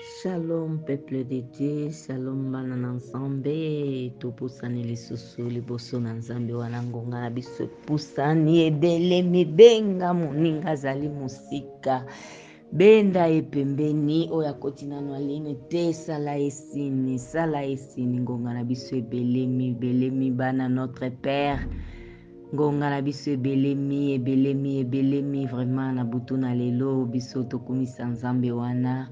Shalom, peuple de Dieu, shalom bana na nzambe, topusani lisusu liboso na nzambe wana ngonga na biso epusani ebele mibenga moninga azali mosika benda ye pembeni oyo akoti nano alini te sala esini ngonga na biso ebelemi bana notre père ngonga na biso ebelemi vraiment na butu na lelo biso tokumisa nzambe wana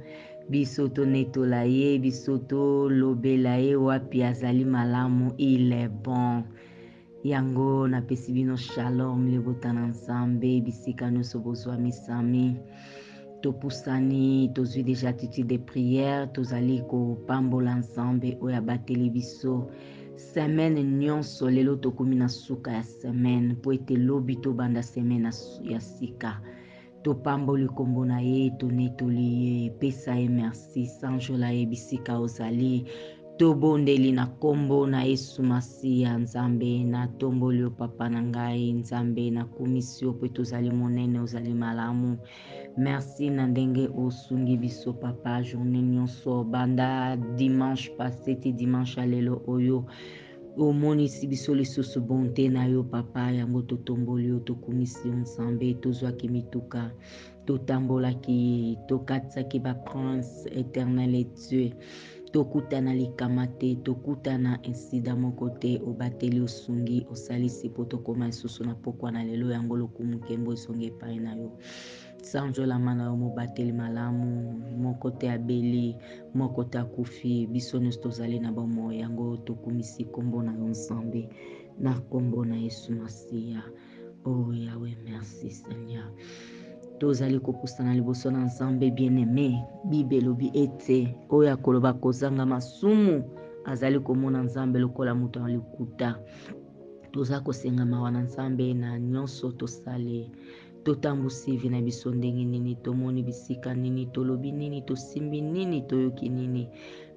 biso tonetola ye biso tolobela ye wapi azali malamu il est bon yango napesi bino shalom lebota na nzambe bisika nyonso bozwa misami topusani tozwi deja attitude de prière tozali kopambola nzambe oyo abateli biso semaine nyonso lelo tokomi na suka ya semaine po ete lobi tobanda semaine ya sika topamboli nkombo na ye tonetoli ye pesa ye merci sanjola ye bisika ozali tobondeli na nkombo na yesu masiya nzambe natomboli yo papa na ngai nzambe nakumisi yo po ete ozali monene ozali malamu merci na ndenge osungi biso papa journée nyonso banda dimanche passé ti dimanche ya lelo oyo omonisi biso lisusu bonte na yo papa yango totomboli yo tokumisi yo nzambe tozwaki mituka totambolaki tokatisaki baprince éternel et dieu tokutana likama te tokutana insida moko te obateli osungi osalisi po tokoma lisusu na pokwa na lelo yango lokumu nkembo esongi epai na yo sanjolama na yo mobateli malamu moko te abeli moko te akufi biso nyonso tozali na bomoi yango tokumisi nkombo na yo nzambe na nkombo na yesu masiya o yawe merci seigneur tozali kopusana liboso na nzambe bien aimé bible elobi ete oyo akoloba kozanga masumu azali komona nzambe lokola moto ya likuta toza kosenga mawa na nzambe na nyonso tosali totambusi vi na biso ndenge nini tomoni bisika nini tolobi nini tosimbi nini toyoki nini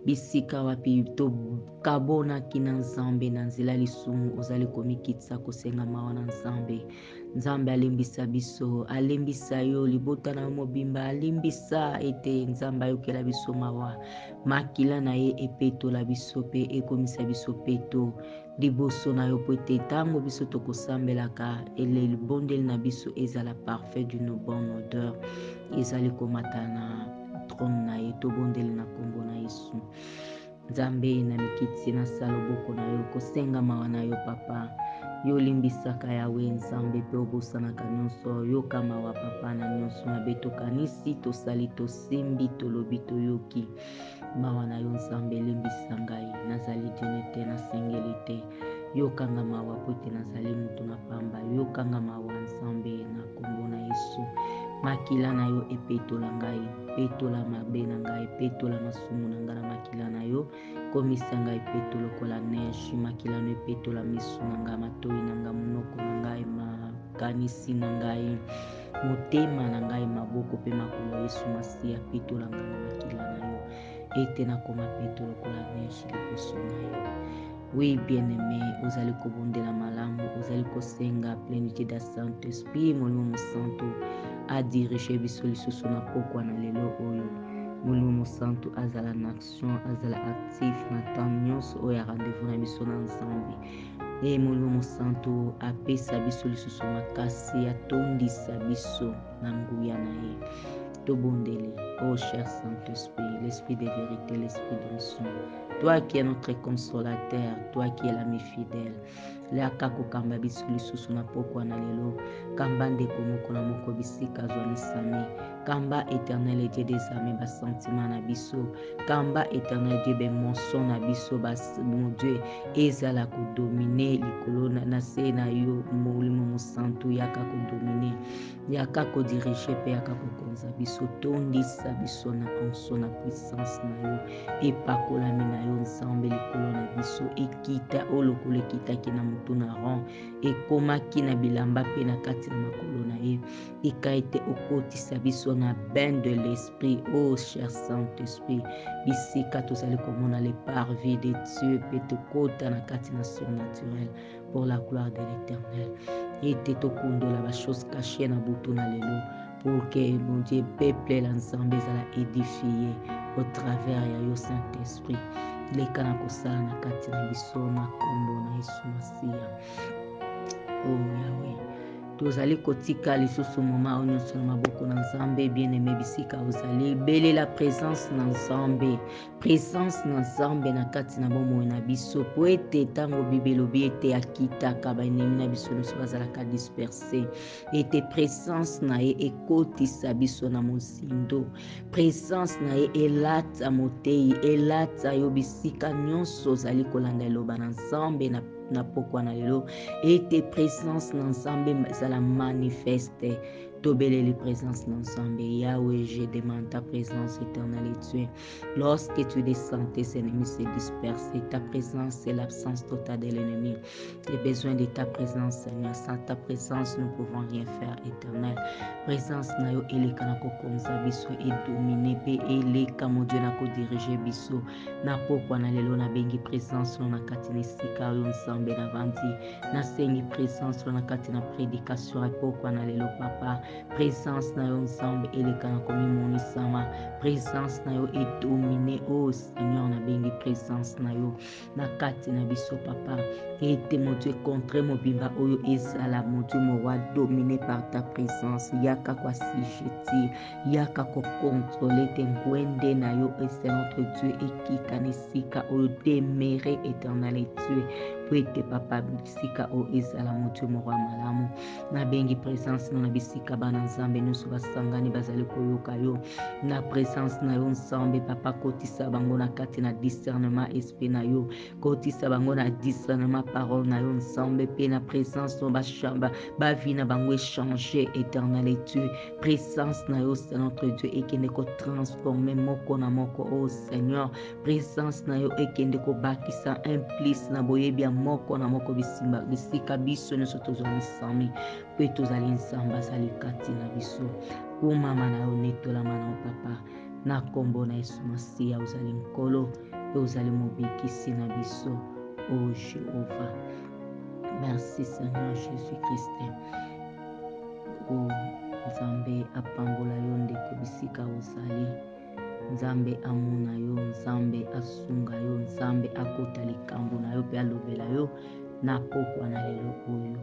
bisika wapi tokabonaki na nzambe na nzela lisumu ozali komikitisa kosenga mawa na nzambe nzambe alembisa biso alembisa yo libota na yo mobimba alembisa ete nzambe ayokela biso mawa makila na ye epetola biso mpe ekomisa biso peto liboso na yo po ete ntango biso tokosambelaka libondeli na biso ezala parfait d'une bonne odeur ezali komata na trône na ye tobondeli na nkombo na yesu nzambe na mikitisi nasala loboko na yo kosenga mawa na yo papa yo olimbisaka yawe nzambe mpe obosanaka nyonso yoka mawa papa na nyonso mabe tokanisi tosali tosimbi tolobi toyoki mawa na yo nzambe elembisa ngai nazali diene te nasengeli te yokanga mawa po ete nazali moto na pamba yokanga mawa nzambe na nkombo na yesu makila na yo epetola ngai petola mabe na ngai petola masumu na ngai na makila na yo komisa ngai peto lokola neige makila no epetola misu na ngai matoi na ngai monoko na ngai makanisi na ngai motema na ngai maboko mpe makolo yesu masiya petola ngai na makila na yo ete nakoma peto lokola neige liboso na yo oui bien aimé ozali kobondela malamu ozali kosenga plénitude ya saint esprit molimo mosantu adirige biso lisusu na pokwa na lelo oyo molimo mosantu azala na action azala actif na temps nyonso oyo ya rendez-vous na biso na nzambe molimo mosantu apesa biso lisusu makasi atondisa biso na nguya na ye tobondeli ô cher Saint-Esprit, l'esprit de vérité, l'esprit d'onction, toi qui es notre consolateur, toi qui es l'ami fidèle, leaka kokamba biso lisusu na pokwa na lelo kamba ndeko moko na moko bisika azwamisami kamba éternel et Dieu des armées basentima na biso kamba éternel Dieu bemotion na biso mon Dieu ezala kodomine likolo na se na yo molimo mosantu yaka kodomine yaka kodirige mpe yaka kokonza biso tondisa biso na onction na puissance na yo epakolami na yo nzambe likolo na biso ekita oyo lokolo ekitaki na motu na ron ekomaki na bilamba mpe na kati na makolo na ye eka ete okotisa biso na bain de l'esprit ô cher Saint-Esprit bisika tozali komona le parvis de Dieu mpe tokota na kati na surnaturel pour la gloire de l'éternel ete tokundola bachose cachée na butu na lelo pour que mon Dieu peuple la nzambe ezala édifié au travers ya yo Saint-Esprit. Leka na kosala na kati na biso na kombo na Yesu Masiya. Oh Yahweh, tozali kotika lisusu moma oyo nyonso na maboko na Nzambe. Bien-aimé bisika ozali belela présence na Nzambe, présence na Nzambe na kati na bomoi na biso, po ete ntango Bible elobi ete akitaka baenemi na biso nyonso bazalaka disperse, ete présence na ye ekotisa biso na mozindo, présence na ye elata motei, elata yo bisika nyonso ozali kolanda eloba na Nzambe na pokwa na lelo, ete présence na Nzambe ezala manifeste. Tobeleli présence na Nzambe. Yahweh, je demande ta présence éternelle et Dieu. Lorsque tu descends, tes ennemis se dispersent. Ta présence, c'est l'absence totale de l'ennemi. J'ai besoin de ta présence, Seigneur. Sans ta présence, nous ne pouvons rien faire, éternel. Présence na yo eleka na kokonza biso et dominer pe eleka mon Dieu na ko diriger biso na pokwa na lelo na bengi présence na kati na sika yo Nzambe na vandi na sengi présence na kati na prédication ya pokwa na lelo papa. Présence na yo Nzambe eleka na komimonisama, présence na yo edomine oh Seigneur na bengi présence na yo na kati na biso papa. Ete mon Dieu contre mobimba oyo ezala mon Dieu mo roi dominé par ta présence. Yaka kwa sijeti, yaka ko contrôler te ngwende na yo et c'est notre Dieu ekika nesika oyo demeure éternel et Dieu. Po ete papa bisika oyo ezala mon Dieu mo roi malamu na bengi présence na bisika bana Nzambe nyonso basangani bazali koyoka yo na présence na yo Nzambe papa. Kotisa bango na kati na discernement esprit na yo, kotisa bango na discernement parole na yo Nzambe pe na présence no bashamba bavi na bango échanger éternel et Dieu. Présence na yo c'est notre Dieu ekende ko transformer moko na moko oh Seigneur. Présence na yo ekende ko bakisa implice na boyebi ya moko na moko bisika biso nyonso tozwami sami pe tozali Nzambe azali kati na biso. Kumama na yo netolama na yo papa na kombo na Yesu Masiya. Ozali nkolo pe ozali mobikisi na biso oh Jéhovah. Merci Seigneur Jésus-Christ. Oh Nzambe apambola yo ndeko bisika ozali, Nzambe amona yo, Nzambe asunga yo, Nzambe akota likambo na yo pe alobela yo na pokwa na lelo oyo.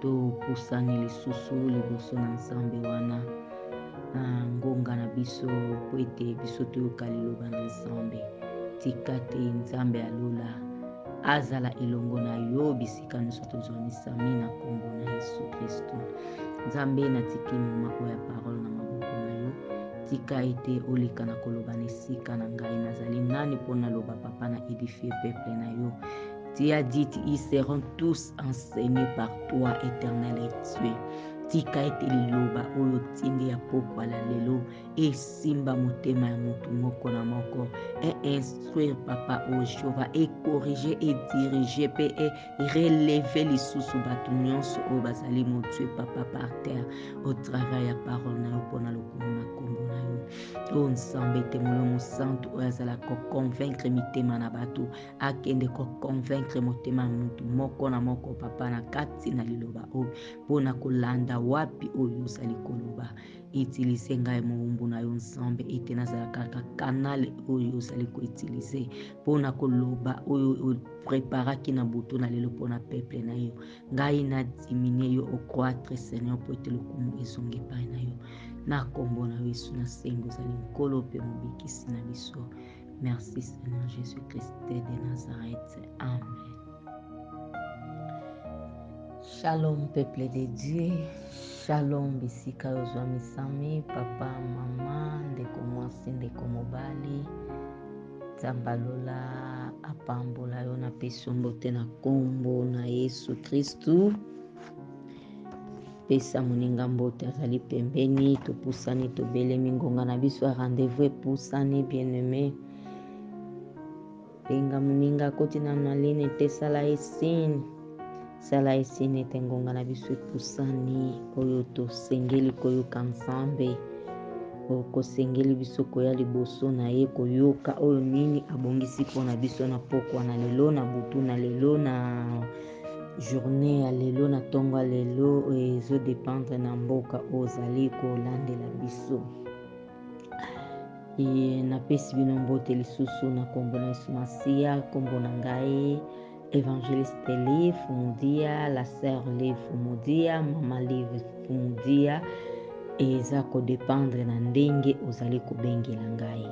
Topusani lisusu liboso na Nzambe wana na ngonga na biso po ete biso toyoka liloba na Nzambe. Tika te Nzambe alola azala elongo na yo bisika nyonso tozwami sami na kombo na Yesu Kristo. Nzambe natiki moma oyo ya parole na maboko na yo. Tika ete oleka na koloba na esika na ngai nazali nani mpo naloba papa na édifier peuple na yo. Tu as dit ils seront tous enseignés par toi éternel et Dieu. Tika ete liloba oyo tindi ya pokwa la lelo esimba motema ya motu moko na moko et instruire papa o Jehova et corriger et diriger pe et relever lisusu bato nyonso oyo bazali mon Dieu papa par terre au travers ya parole na yo mpona lokumu na kombo na yo. O Nzambe te Molimo Santu oyo azala koconvaincre mitema na bato akende koconvaincre motema ya motu moko na moko papa na kati na liloba oyo mpona kolanda wapi oyo ozali koloba. Utilize ngai mowumbu na yo Nzambe ete nazala kaka kanale oyo ozali koutilize mpona koloba oyo preparaki na butu na lelo mpona peuple na yo. Ngai na diminue yo ocroître Seigneur po ete lokumu ezongi epai na yo na kombo na Yesu na sengo ozali nkolo mpe mobikisi na biso. Merci Seigneur Jésus-Christ de Nazareth. Amen. Shalom peuple de Dieu. Shalom bisika ozwami sami papa mama ndeko mwasi ndeko mobali. Nzambalola apambola yo na peso mbote na kombo na Yesu Kristu. Pesa moninga mbote azali pembeni topusani tobelemi ngonga na biso ya rendez-vous epusani bien-aimé. Benga moninga koti na naline te sala esini. Sala esini ete ngonga na biso epusani oyo tosengeli koyoka Nzambe. Kosengeli biso koya liboso na ye koyoka oyo nini abongisi mpona biso na pokwa na lelo na butu na lelo na journée ya lelo na ntongo ya lelo ezodépendre na mboka oyo ozali kolandela biso. e napesi bino mbote lisusu na kombo na Yesu Masiya, kombo na ngai Evangeliste Liv Fumudia, la sœur Liv Fumudia, mama Liv Fumudia. Eza kodépendre na ndenge ozali kobengela ngai.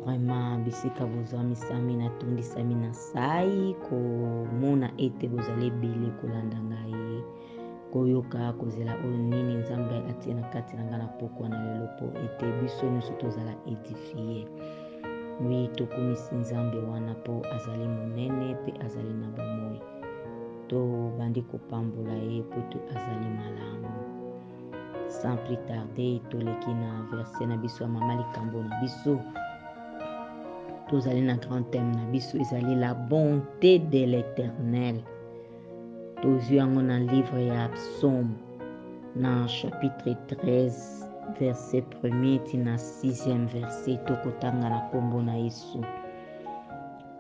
Vraiment bisika bozwamisami natundisami na sai komona ete bozali ebele kolanda ngai, koyoka kozela oyo nini nzambe atie na kati na ngai na pokwa na lelo po ete biso nyonso tozala edifie. Wi tokumisi nzambe wana po azali monene pe azali na bomoi, tobandi kopambola ye po ete azali malamu. Sans plus tarder toleki na verset na biso ya mama likambo na biso, tozali na grand thème na biso ezali la bonté de l'Éternel. Tozwi yango na livre ya Psaume na chapitre 13 verset 1er ti na 6e verset, tokotanga na kombo na Yesu.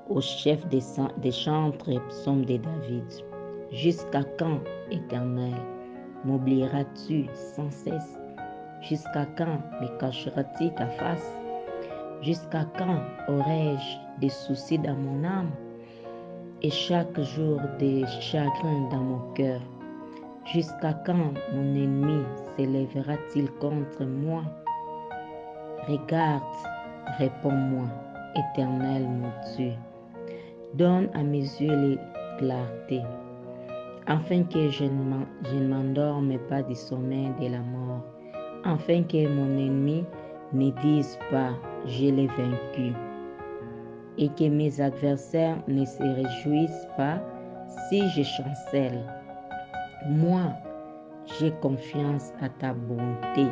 Au chef des chantres, Psaume de David. Jusqu'à quand, Éternel, m'oublieras-tu sans cesse? Jusqu'à quand me cacheras-tu ta face? Jusqu'à quand aurai-je des soucis dans mon âme et chaque jour des chagrins dans mon cœur? Jusqu'à quand mon ennemi s'élèvera-t-il contre moi? Regarde, réponds-moi, Éternel mon Dieu. Donne à mes yeux les clartés, afin que je ne m'endorme pas du sommeil de la mort, afin que mon ennemi ne dise pas « je l'ai vaincu » et que mes adversaires ne se réjouissent pas si je chancelle. Moi, j'ai confiance à ta bonté.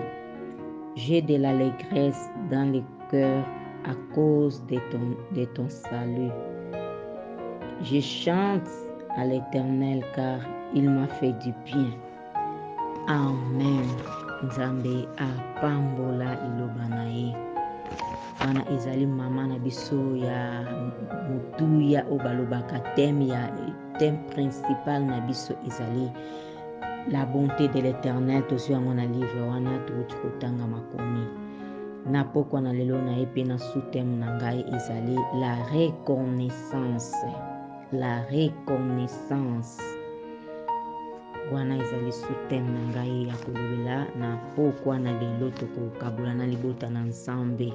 J'ai de l'allégresse dans le cœur à cause de ton salut. Je chante à l'Éternel car il m'a fait du bien. Amen. Nzambe apambola iloba na ye. Wana ezali mama na biso ya motuya oyo balobaka thème principal na biso ezali la bonté de l'Éternel. Tozwi yango na livre wana touti kotanga makomi. Na pokwa na lelo na ye mpe na sous-thème na ngai ezali la reconnaissance. La reconnaissance wana ezali sous-thème na ngai ya kolobela na pokwa na lelo tokokabola na libota na Nzambe.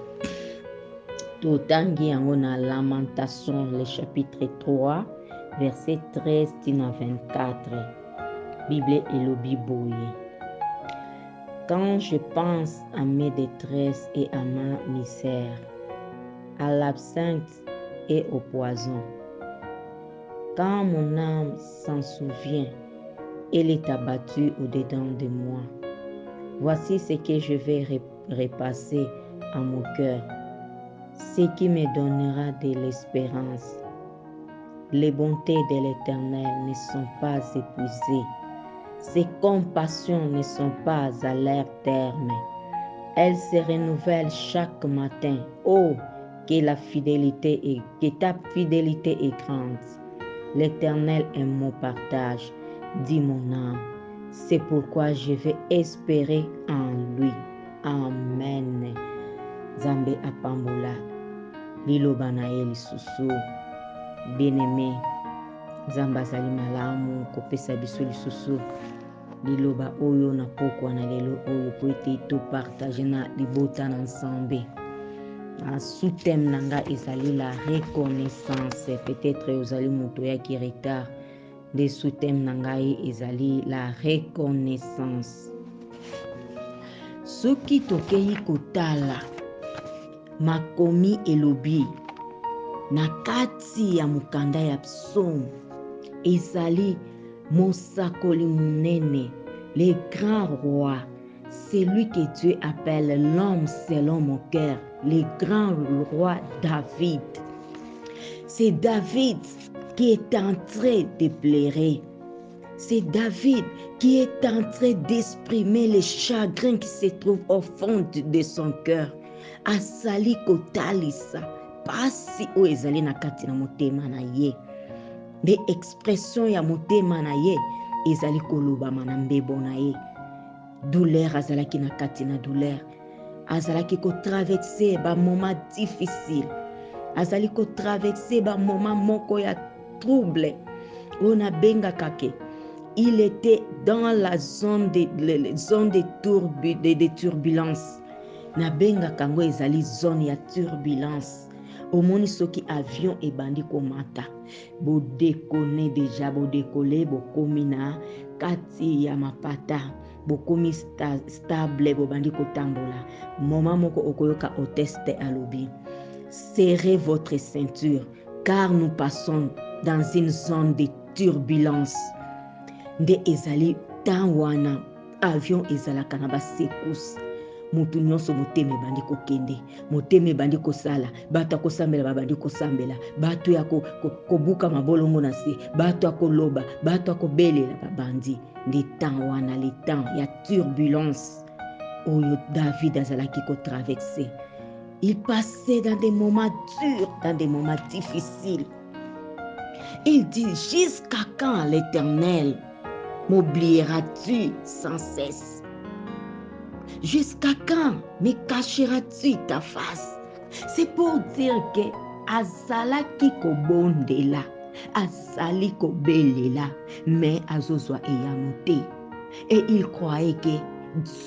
Totangi yango na Lamentation le chapitre 3 verset 13 tina 24. Bible elobi boye: quand je pense à mes détresses et à ma misère, à l'absinthe et au poison, quand mon âme s'en souvient, elle est abattue au-dedans de moi. Voici ce que je vais repasser à mon cœur, ce qui me donnera de l'espérance. Les bontés de l'Éternel ne sont pas épuisées. Ses compassions ne sont pas à leur terme. Elles se renouvellent chaque matin. Oh, que ta fidélité est grande. L'Éternel est mon partage, dit mon âme. C'est pourquoi je vais espérer en lui. Amen. Nzambe apambola liloba na ye lisusu. Bien-aimé, Nzambe azali malamu kopesa biso lisusu liloba oyo na pokwa na lelo oyo po ete topartage na libota na Nzambe. Sous-thème na nga ezali la reconnaissance. Peut-être ozali moto yaki retard. De sous-thème na ngai ezali la reconnaissance. Soki tokei kotala makomi elobi na kati ya mokanda ya Psaume, ezali mosakoli munene, le grand roi, celui que Dieu appelle l'homme selon mon cœur, le grand roi David. C'est David qui est en train de pleurer. C'est David qui est en train d'exprimer les chagrins qui se trouvent au fond de son cœur. Asali kotalisa pasi o ezali na kati na motema na ye. De expression ya motema na ye ezali kolobama na mbebo na ye. Douleur azalaki na kati na douleur. azalaki ko traverser ba moment difficile, azali ko traverser ba moment moko ya trouble. On a bengaka ke il était dans la zone de turbulence. Na bengaka ngo ezali zone ya turbulence. Omoni soki avion ebandi komata, bodekone deja, bodekole, bokomi na kati ya mapata, bokomi stable, bobandi kotambola. Moma moko okoyoka hôtesse alobi, serrez votre ceinture car nous passons dans une zone de turbulence. Nde ezali tan wana avion ezalaka na basekousse. Mutu nyonso motema ebandi kokende, motema ebandi kosala, bato ya kosambela babandi kosambela, bato ya kobuka mabolongo na se, bato ya koloba, bato ya kobelela babandi. Nde tan wana, le temps ya turbulence oyo David azalaki kotraverser. Il passait dans des moments durs, dans des moments difficiles. Il dit, jusqu'à quand l'Éternel m'oublieras-tu sans cesse? Jusqu'à quand me cacheras-tu ta face? C'est pour dire que azalaki kobondela, azali kobelela, mais azozwa eyanote. Et il croyait que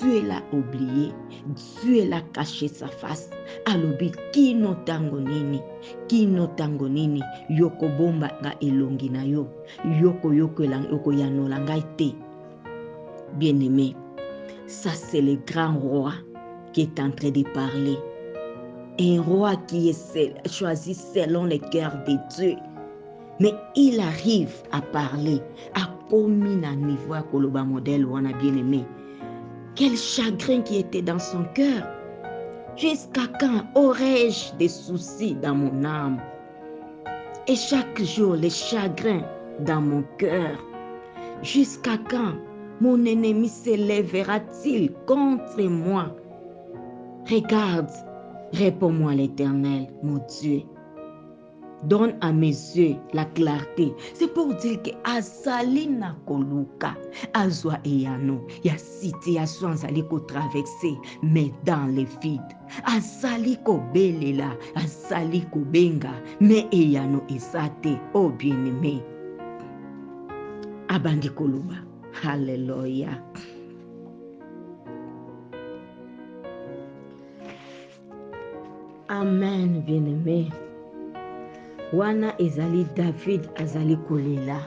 Dieu l'a oublié, Dieu l'a caché sa face. Alobi kino tango nini, yoko bomba nga elongi na yo, yoko yanola ngai te. Bien-aimé, ça c'est le grand roi qui est en train de parler. Un roi qui est choisi selon le cœur de Dieu. Mais il arrive à parler, à commis à niveau à koloba modèle ou on a bien aimé. Quel chagrin qui était dans son cœur. Jusqu'à quand aurais-je des soucis dans mon âme? Et chaque jour, les chagrins dans mon cœur. Jusqu'à quand mon ennemi s'élèvera-t-il contre moi? Regarde, réponds-moi l'Éternel, mon Dieu. Donne à mes yeux la clarté. C'est pour dire que azali na koluka, azwa eyano, ya situation azali ko traverser, mais dans le vide. Azali ko belela, azali ko benga, mais eyano esate, oh bien-aimé. Abandi koluba. Alléluia. Amen, bien-aimé. Wana ezali David azali kolela.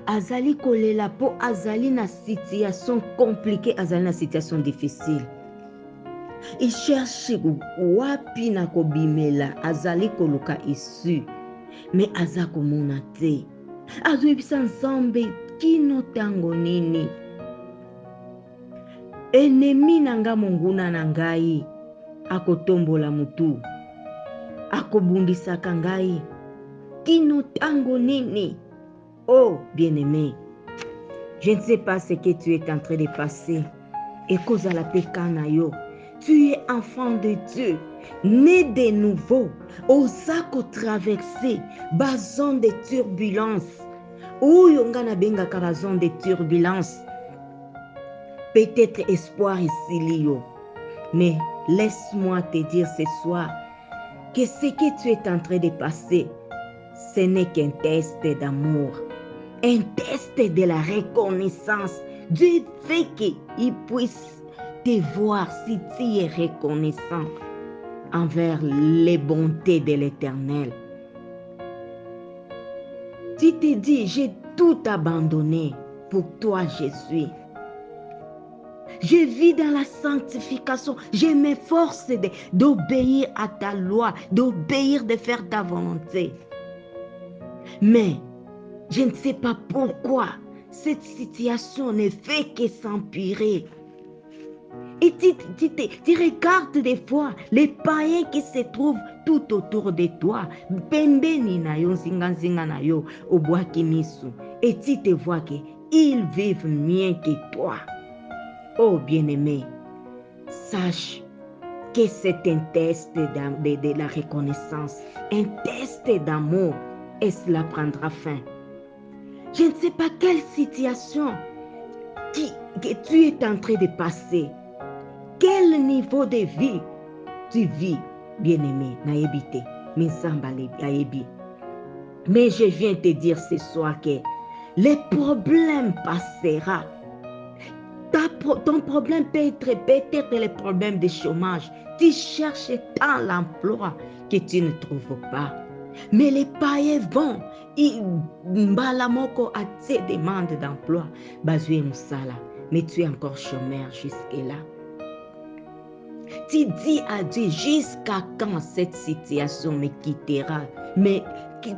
Azali kolela po azali na situation compliquée, azali na situation difficile. Il cherche wapi na kobimela, azali koluka issue, mais aza komona te. Azoyebisa Nzambe kino tango nini. Ennemi na nga monguna na ngai akotombola mutu, akobundisaka ngai kino tango nini. Oh bien-aimé, je ne sais pas ce que tu es en train de passer. Et cause à la pekana yo, tu es enfant de Dieu, né de nouveau. Osako traverser ba zone de turbulence. Ou yonga na benga ka ba zone de turbulence. Peut-être espoir ici lio. Mais laisse-moi te dire ce soir que ce que tu es en train de passer, ce n'est qu'un test d'amour, un test de la reconnaissance. Dieu fait qu'il puisse te voir si tu es reconnaissant envers les bontés de l'Éternel. Tu te dis, j'ai tout abandonné pour toi, Jésus. Je vis dans la sanctification. Je m'efforce d'obéir à ta loi, d'obéir, de faire ta volonté. Mais je ne sais pas pourquoi cette situation ne fait que s'empirer. Et tu regardes des fois les païens qui se trouvent tout autour de toi. Pembeni na yo, zinga na yo, obwaki misu. Et tu te vois qu'ils vivent mieux que toi. Oh bien-aimé, sache que c'est un test de la reconnaissance, un test d'amour, et cela prendra fin. Je ne sais pas quelle situation que tu es en train de passer, quel niveau de vie tu vis, bien-aimé, naïbité, mais mais je viens te dire ce soir que les problèmes passeront. Ton problème peut être le problème de chômage. Tu cherches tant l'emploi que tu ne trouves pas. Mais les païens vont. Balamoko a tes demandes d'emploi. Bazoué Moussala. Mais tu es encore chômeur jusque-là. Tu dis à Dieu, jusqu'à quand cette situation me quittera? Mais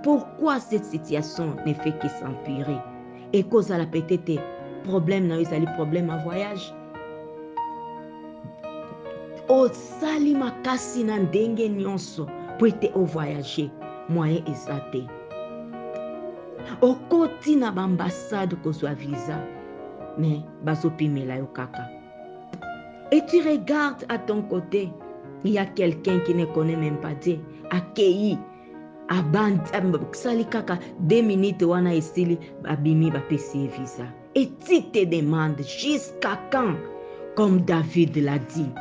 pourquoi cette situation ne fait que s'empirer? Et cause à la peut-être problème na ezali problème à voyage. Osali makasi na ndenge nyonso po ete voyager moyen eza te. Okoti na bambassade kozwa visa mais bazopimela yo kaka. Et tu regardes à ton côté, il y a quelqu'un qui ne connaît même pas Dieu, accueilli, sali kaka 2 minutes wana esili abimi bapesi visa. Et tu te demandes jusqu'à quand, comme David l'a dit,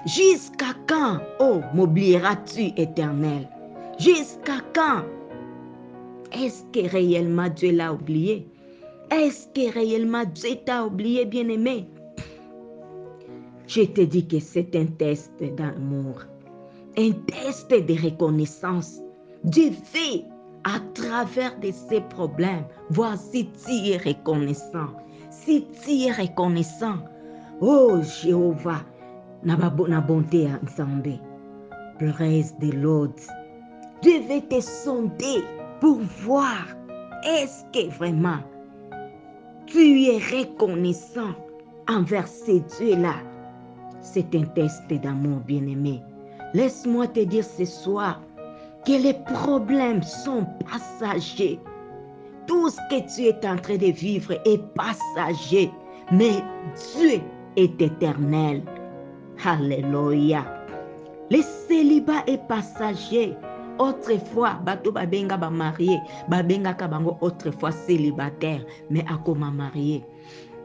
jusqu'à quand, oh, m'oublieras-tu, Éternel? Jusqu'à quand? Est-ce que réellement Dieu l'a oublié? Est-ce que réellement Dieu t'a oublié, bien-aimé? Je te dis que c'est un test d'amour, un test de reconnaissance. Dieu veut, à travers de ces problèmes, voir si tu es reconnaissant. Si tu es reconnaissant, oh Jéhovah, na bonté ensemble, praise the Lord. Dieu veut te sonder pour voir est-ce que vraiment tu es reconnaissant envers ces dieux-là. C'est un test d'amour, bien-aimé. Laisse-moi te dire ce soir que les problèmes sont passagers. Tout ce que tu es en train de vivre est passager, mais Dieu est éternel. Alléluia. Le célibat est passager. Autrefois, bato babenga ba marié, babenga ka bango autrefois célibataire, mais akoma marié.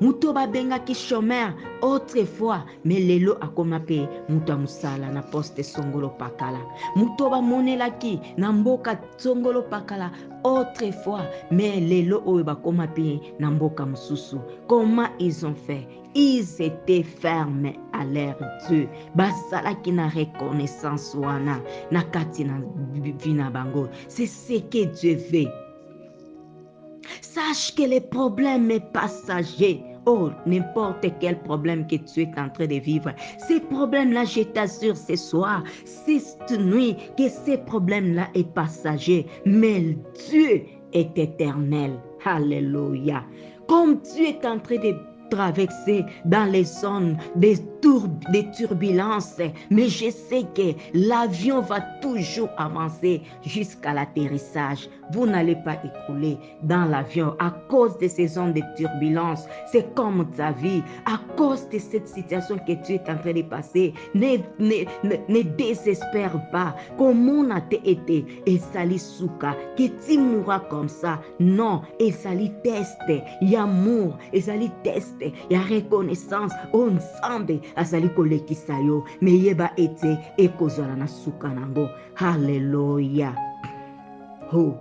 Muto babenga ki chômeur autrefois, mais lelo akoma pe muto musala na poste songolo pakala. Muto ba monela ki na mboka songolo pakala autrefois, mais lelo oyo bakoma pe na mboka mususu. Comment ils ont fait? Ils étaient fermes à leur Dieu. Basala ki na reconnaissance wana na kati na vina bango. C'est ce que Dieu veut. Sache que les problèmes sont passagers. Oh, n'importe quel problème que tu es en train de vivre, ces problèmes-là, je t'assure ce soir, cette nuit, que ces problèmes-là sont passagers. Mais Dieu est éternel. Alléluia. Comme tu es en train de traverser dans les zones des turbulences, mais je sais que l'avion va toujours avancer jusqu'à l'atterrissage. Vous n'allez pas écouler dans l'avion à cause de ces zones de turbulences. C'est comme ta vie, à cause de cette situation que tu es en train de passer. Ne désespère pas. Comment on a été et sali souka, que tu mourras comme ça. Non, et sali test, il y a amour, et sali test. Il y a reconnaissance ensemble azali kolekisa yo me yeba ete ekozala na suka nango. Alléluia. Oh,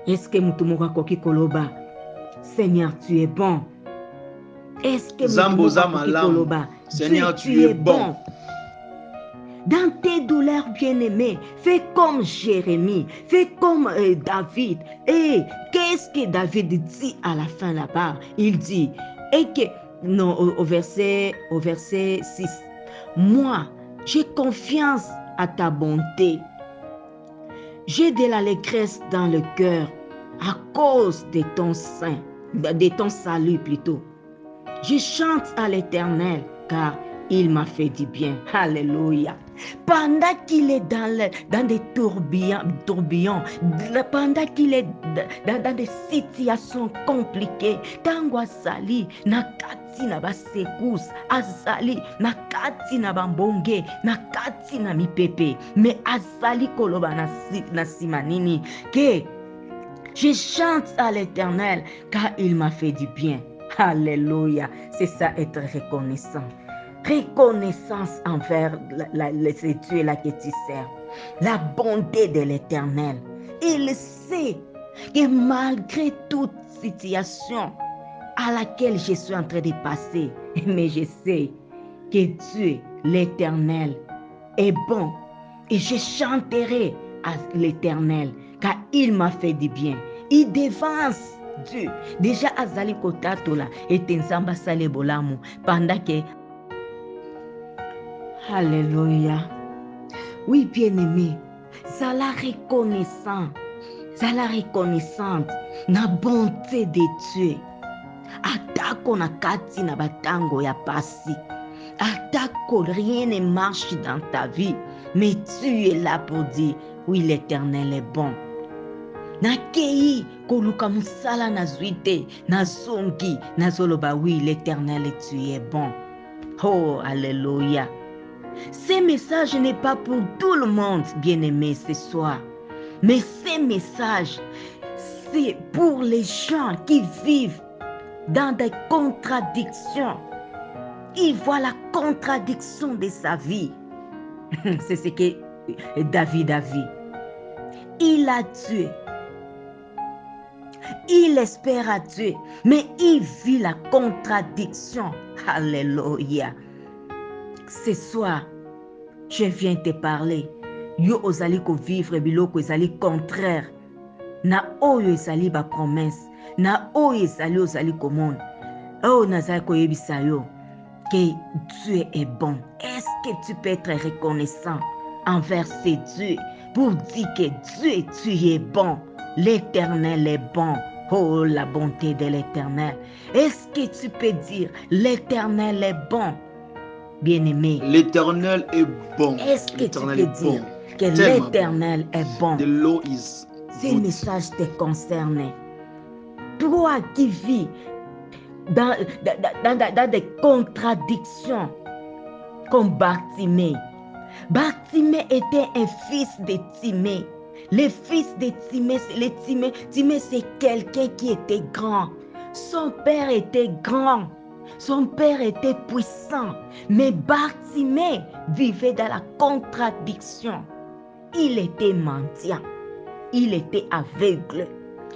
est-ce que mutu moko akoki koloba Seigneur tu es bon? Est-ce que mutu moko akoki koloba Seigneur tu es bon? Dans tes douleurs, bien-aimés, fais comme Jérémie, fais comme David. Et qu'est-ce que David dit à la fin là-bas? Il dit, et que, non, au verset 6, moi, j'ai confiance à ta bonté. J'ai de l'allégresse dans le cœur à cause de ton salut plutôt. Je chante à l'Éternel car il m'a fait du bien. Alléluia. Pendant qu'il est dans des tourbillons, pendant qu'il est dans des situations compliquées, tango azali na kati na basekous, azali na kati na bambonge, na kati na mipepe, mais azali koloba na simanini que je chante à l'Éternel car il m'a fait du bien. Alléluia. C'est ça être reconnaissant. reconnaissance envers ce Dieu-là que tu sers, la bonté de l'Éternel. Il sait que malgré toute situation à laquelle je suis en train de passer, mais je sais que Dieu, l'Éternel, est bon. Et je chanterai à l'Éternel, car il m'a fait du bien. Il dévance Dieu. Déjà, Azali Kotatola et Tenzamba Salebolamu, pendant que... Alléluia. Oui, bien-aimé, ça la reconnaissante. Zala reconnaissante na bonté de Dieu. Atako na kati na batango ya pasi. Atako rien ne marche dans ta vie. Mais tu es là pour dire, oui, l'Éternel est bon. Nakei koluka musala na zuite, na zongi, na zoloba, oui, l'Éternel, tu es bon. Oh, alléluia. Ce message n'est pas pour tout le monde, bien-aimé, ce soir. Mais ces messages, c'est pour les gens qui vivent dans des contradictions. Ils voient la contradiction de sa vie. C'est ce que David a vu. Il a Dieu. Il espère à Dieu, mais il vit la contradiction. Alléluia. Ce soir, je viens te parler. Yo ozali ko vivre biloko ezali contraire. Na oyo ezali ba promesse. Na oyo ezali ozali komona. Oh nazali ko yebisa yo que Dieu est bon. Est-ce que tu peux être reconnaissant envers ce Dieu pour dire que Dieu, tu es bon. L'Éternel est bon. Oh, la bonté de l'Éternel. Est-ce que tu peux dire l'Éternel est bon? Bien-aimé. L'Éternel est bon. Est-ce que tu peux dire que l'Éternel est bon? Ces messages te concernent. Toi qui vis dans des contradictions comme Bartimée. Bartimée était un fils de Timée. Le fils de Timée, Timée c'est quelqu'un qui était grand. Son père était grand. Son père était puissant. Mais Bartimée vivait dans la contradiction. Il était mendiant. Il était aveugle.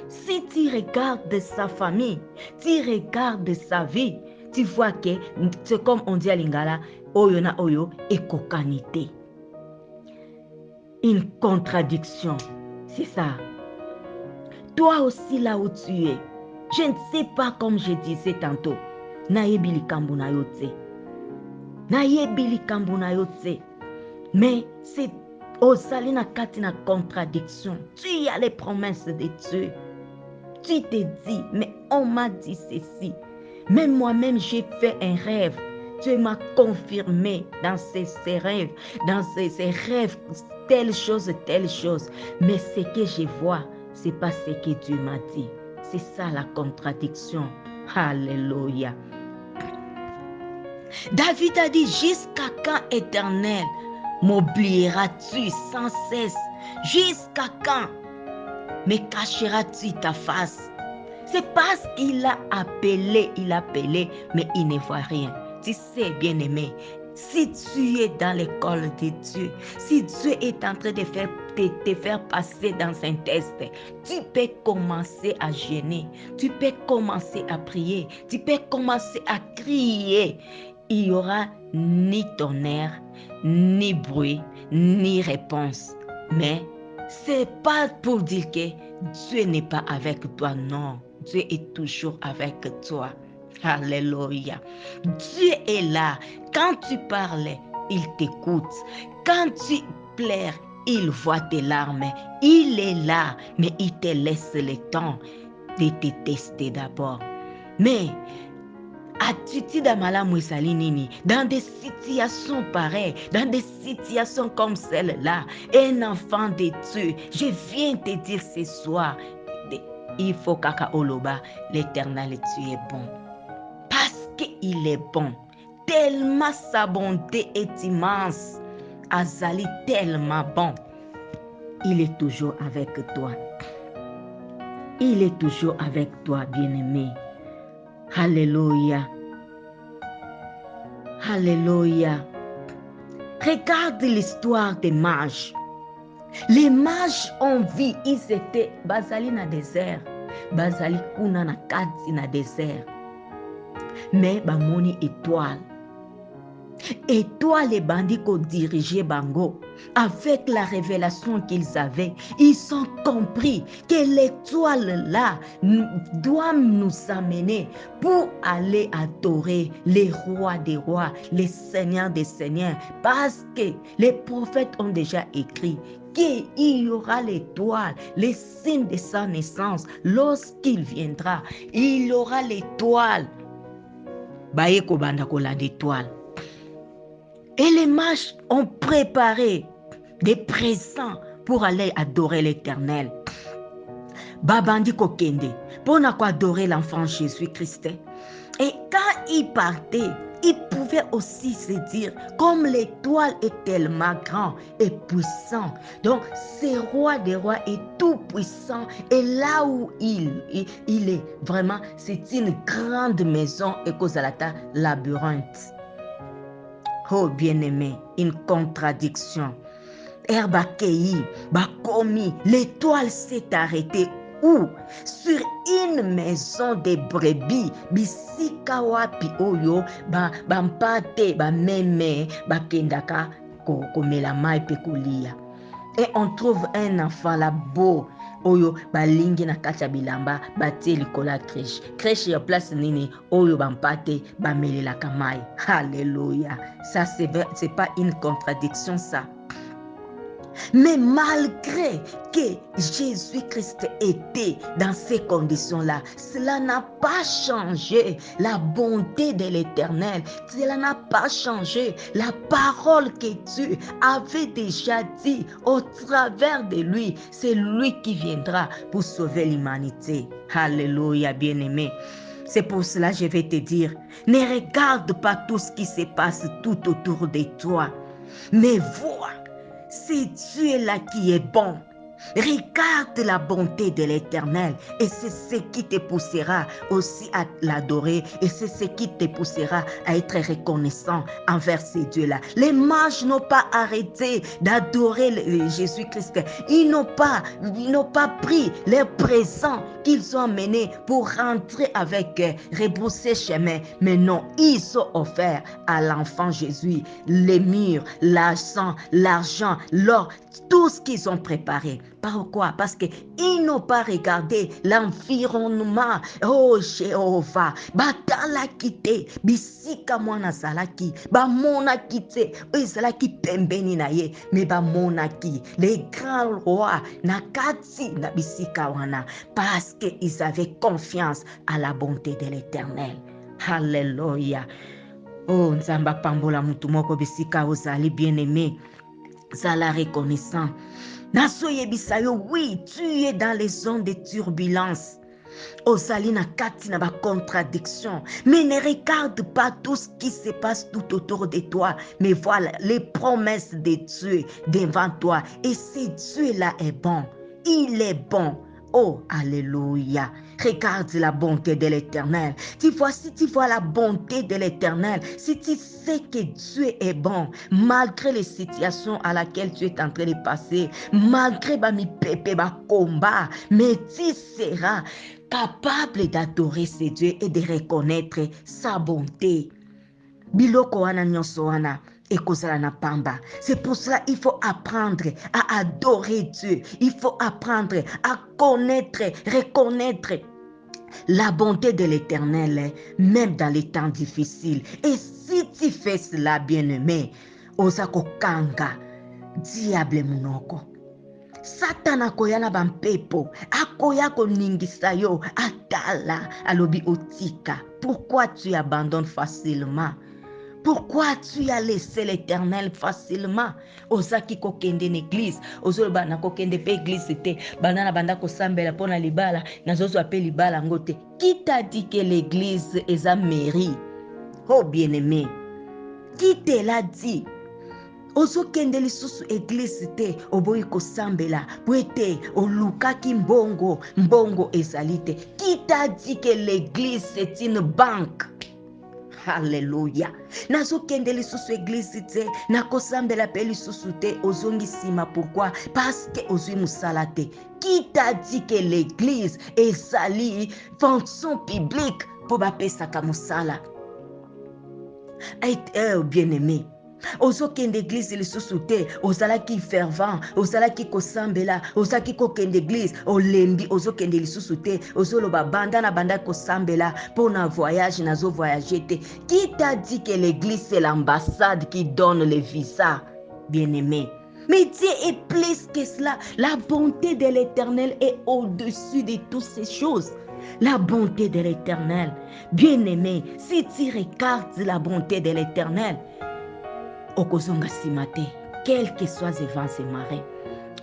Si tu regardes sa famille, tu regardes sa vie, tu vois que c'est comme on dit à Lingala, oyo na oyo ekokanité. Une contradiction, c'est ça. Toi aussi là où tu es, je ne sais pas comme je disais tantôt, nayebi likambo na yo te. Nayebi likambo na yo te. Mais c'est ozali na kati na contradiction. Tu as les promesses de Dieu. Tu te dis, mais on m'a dit ceci. Même moi-même, j'ai fait un rêve. Dieu m'a confirmé dans ces rêves, dans ces rêves, telle chose. Mais ce que je vois, ce n'est pas ce que Dieu m'a dit. C'est ça la contradiction. Alléluia. David a dit, jusqu'à quand, Éternel, m'oublieras-tu sans cesse? Jusqu'à quand me cacheras-tu ta face? C'est parce qu'il a appelé, mais il ne voit rien. Tu sais, bien-aimé, si tu es dans l'école de Dieu, si Dieu est en train de te faire passer dans un test, tu peux commencer à jeûner, tu peux commencer à prier, tu peux commencer à crier. Il n'y aura ni tonnerre, ni bruit, ni réponse. Mais c'est pas pour dire que Dieu n'est pas avec toi, non. Dieu est toujours avec toi. Alléluia. Dieu est là. Quand tu parles, il t'écoute. Quand tu pleures, il voit tes larmes. Il est là, mais il te laisse le temps de te tester d'abord. Mais attitude malamu ezali nini? Dans des situations pareilles, dans des situations comme celle-là, un enfant de Dieu, je viens te dire ce soir, il faut kaka oloba, l'Éternel, tu es bon. Parce qu'il est bon. Tellement sa bonté est immense. Azali tellement bon. Il est toujours avec toi. Il est toujours avec toi, bien-aimé. Alléluia. Alléluia. Regarde l'histoire des mages. Les mages ont vu, ils étaient bazali na désert, bazali kuna na kati na désert. Mais bamoni étoile. Étoile et bandits qu'on dirigeait Bango. Avec la révélation qu'ils avaient, ils ont compris que l'étoile là doit nous amener pour aller adorer les rois des rois, les seigneurs des seigneurs. Parce que les prophètes ont déjà écrit qu'il y aura l'étoile, les signes de sa naissance. Lorsqu'il viendra, il y aura l'étoile. Baeko banda kola d'étoile. Et les mages ont préparé des présents pour aller adorer l'Éternel. Babandi kokende, pour adorer l'enfant Jésus-Christ. Et quand ils partaient, ils pouvaient aussi se dire, comme l'étoile est tellement grand et puissant, donc ce roi des rois est tout puissant, et là où il est, vraiment, c'est une grande maison et Kozalata labyrinthe. Oh bien-aimé, une contradiction. Herbakei, Bakomi, l'étoile s'est arrêtée où? Sur une maison de brebis, bisika wapi oyo, bampate, bameme, bakendaka, komela mai pe kolia. Et on trouve un enfant là beau. Oyo balingi na kati ya bilamba batie likola crèche. Crèche ya place nini oyo bampate bamelelaka mai. Alléluia. Ça c'est pas une contradiction ça. Mais malgré que Jésus-Christ était dans ces conditions-là, cela n'a pas changé la bonté de l'Éternel. Cela n'a pas changé la parole que Dieu avait déjà dit au travers de lui. C'est lui qui viendra pour sauver l'humanité. Alléluia, bien-aimé. C'est pour cela que je vais te dire, ne regarde pas tout ce qui se passe tout autour de toi, mais vois. C'est Dieu là qui est bon. Regarde la bonté de l'Éternel et c'est ce qui te poussera aussi à l'adorer et c'est ce qui te poussera à être reconnaissant envers ces dieux-là. Les mages n'ont pas arrêté d'adorer Jésus-Christ. Ils n'ont pas pris les présents qu'ils ont menés pour rentrer avec rebrousser chemin. Mais non, ils ont offert à l'enfant Jésus les murs, l'argent, l'or, tout ce qu'ils ont préparé. Pourquoi? Parce qu'ils n'ont pas regardé l'environnement. Oh Jéhovah, batala kite, bisika mwana zalaki, ba mona kite, zalaki pembeni na ye, mais ba mona ki, les grands rois, nakati na bisika wana, parce qu'ils avaient confiance à la bonté de l'Éternel. Alléluia. Oh, nzamba pambola mutu moko bisika ozali bien-aimé. Zala reconnaissant. Oui, tu es dans les zones de turbulence. Ozali na kati na ba contradiction. Mais ne regarde pas tout ce qui se passe tout autour de toi. Mais voilà les promesses de Dieu devant toi. Et ce Dieu-là est bon. Il est bon. Oh, alléluia. Regarde la bonté de l'Éternel. Si tu vois la bonté de l'Éternel, si tu sais que Dieu est bon, malgré les situations à laquelle tu es en train de passer, malgré mi pépé, combat, mais tu seras capable d'adorer ce Dieu et de reconnaître sa bonté. Biloko wana nyonso wana ekozala na pamba. C'est pour cela il faut apprendre à adorer Dieu. Il faut apprendre à connaître, reconnaître la bonté de l'Éternel, même dans les temps difficiles. Et si tu fais cela, bien-aimé, osako kanga, diable munoko. Satan akoya na bampepo, akoya koningisa yo, atala, alobi otika. Pourquoi tu abandonnes facilement? Pourquoi tu as laissé l'Éternel facilement? Ozaki kokende l'église, ozolo bana kokende pe église te, banana banda ko sambela pona libala, nazozo appelle libala ngote. Qui t'a dit que l'église est à mairie? Oh bien-aimé, qui te l'a dit? Ozokende lisusu église te, oboyi ko sambela, puete olukaki mbongo ezali te. Qui t'a dit que l'église c'est une banque? Hallelujah. Nazo kende lisusu église te, na kosambela pe lisusu te, ozongi sima. Pourquoi? Parce que ozui musala te. Qui t'a dit que l'église est sali fonction publique pour bapesaka musala? Bien-aimé, ozokende église lisusu te, ozalaki fervent, ozalaki kosambela, ozalaki kokende église, olembi, ozokende lisusu te, ozoloba banda na banda kosambela, pona voyage, nazo voyager te. Qui t'a dit que l'église c'est l'ambassade qui donne le visa? Bien-aimé, mais Dieu est plus que cela. La bonté de l'Éternel est au-dessus de toutes ces choses. La bonté de l'Éternel. Bien-aimé, si tu regardes la bonté de l'Éternel, okozonga simate, quel que soit les vents et marées.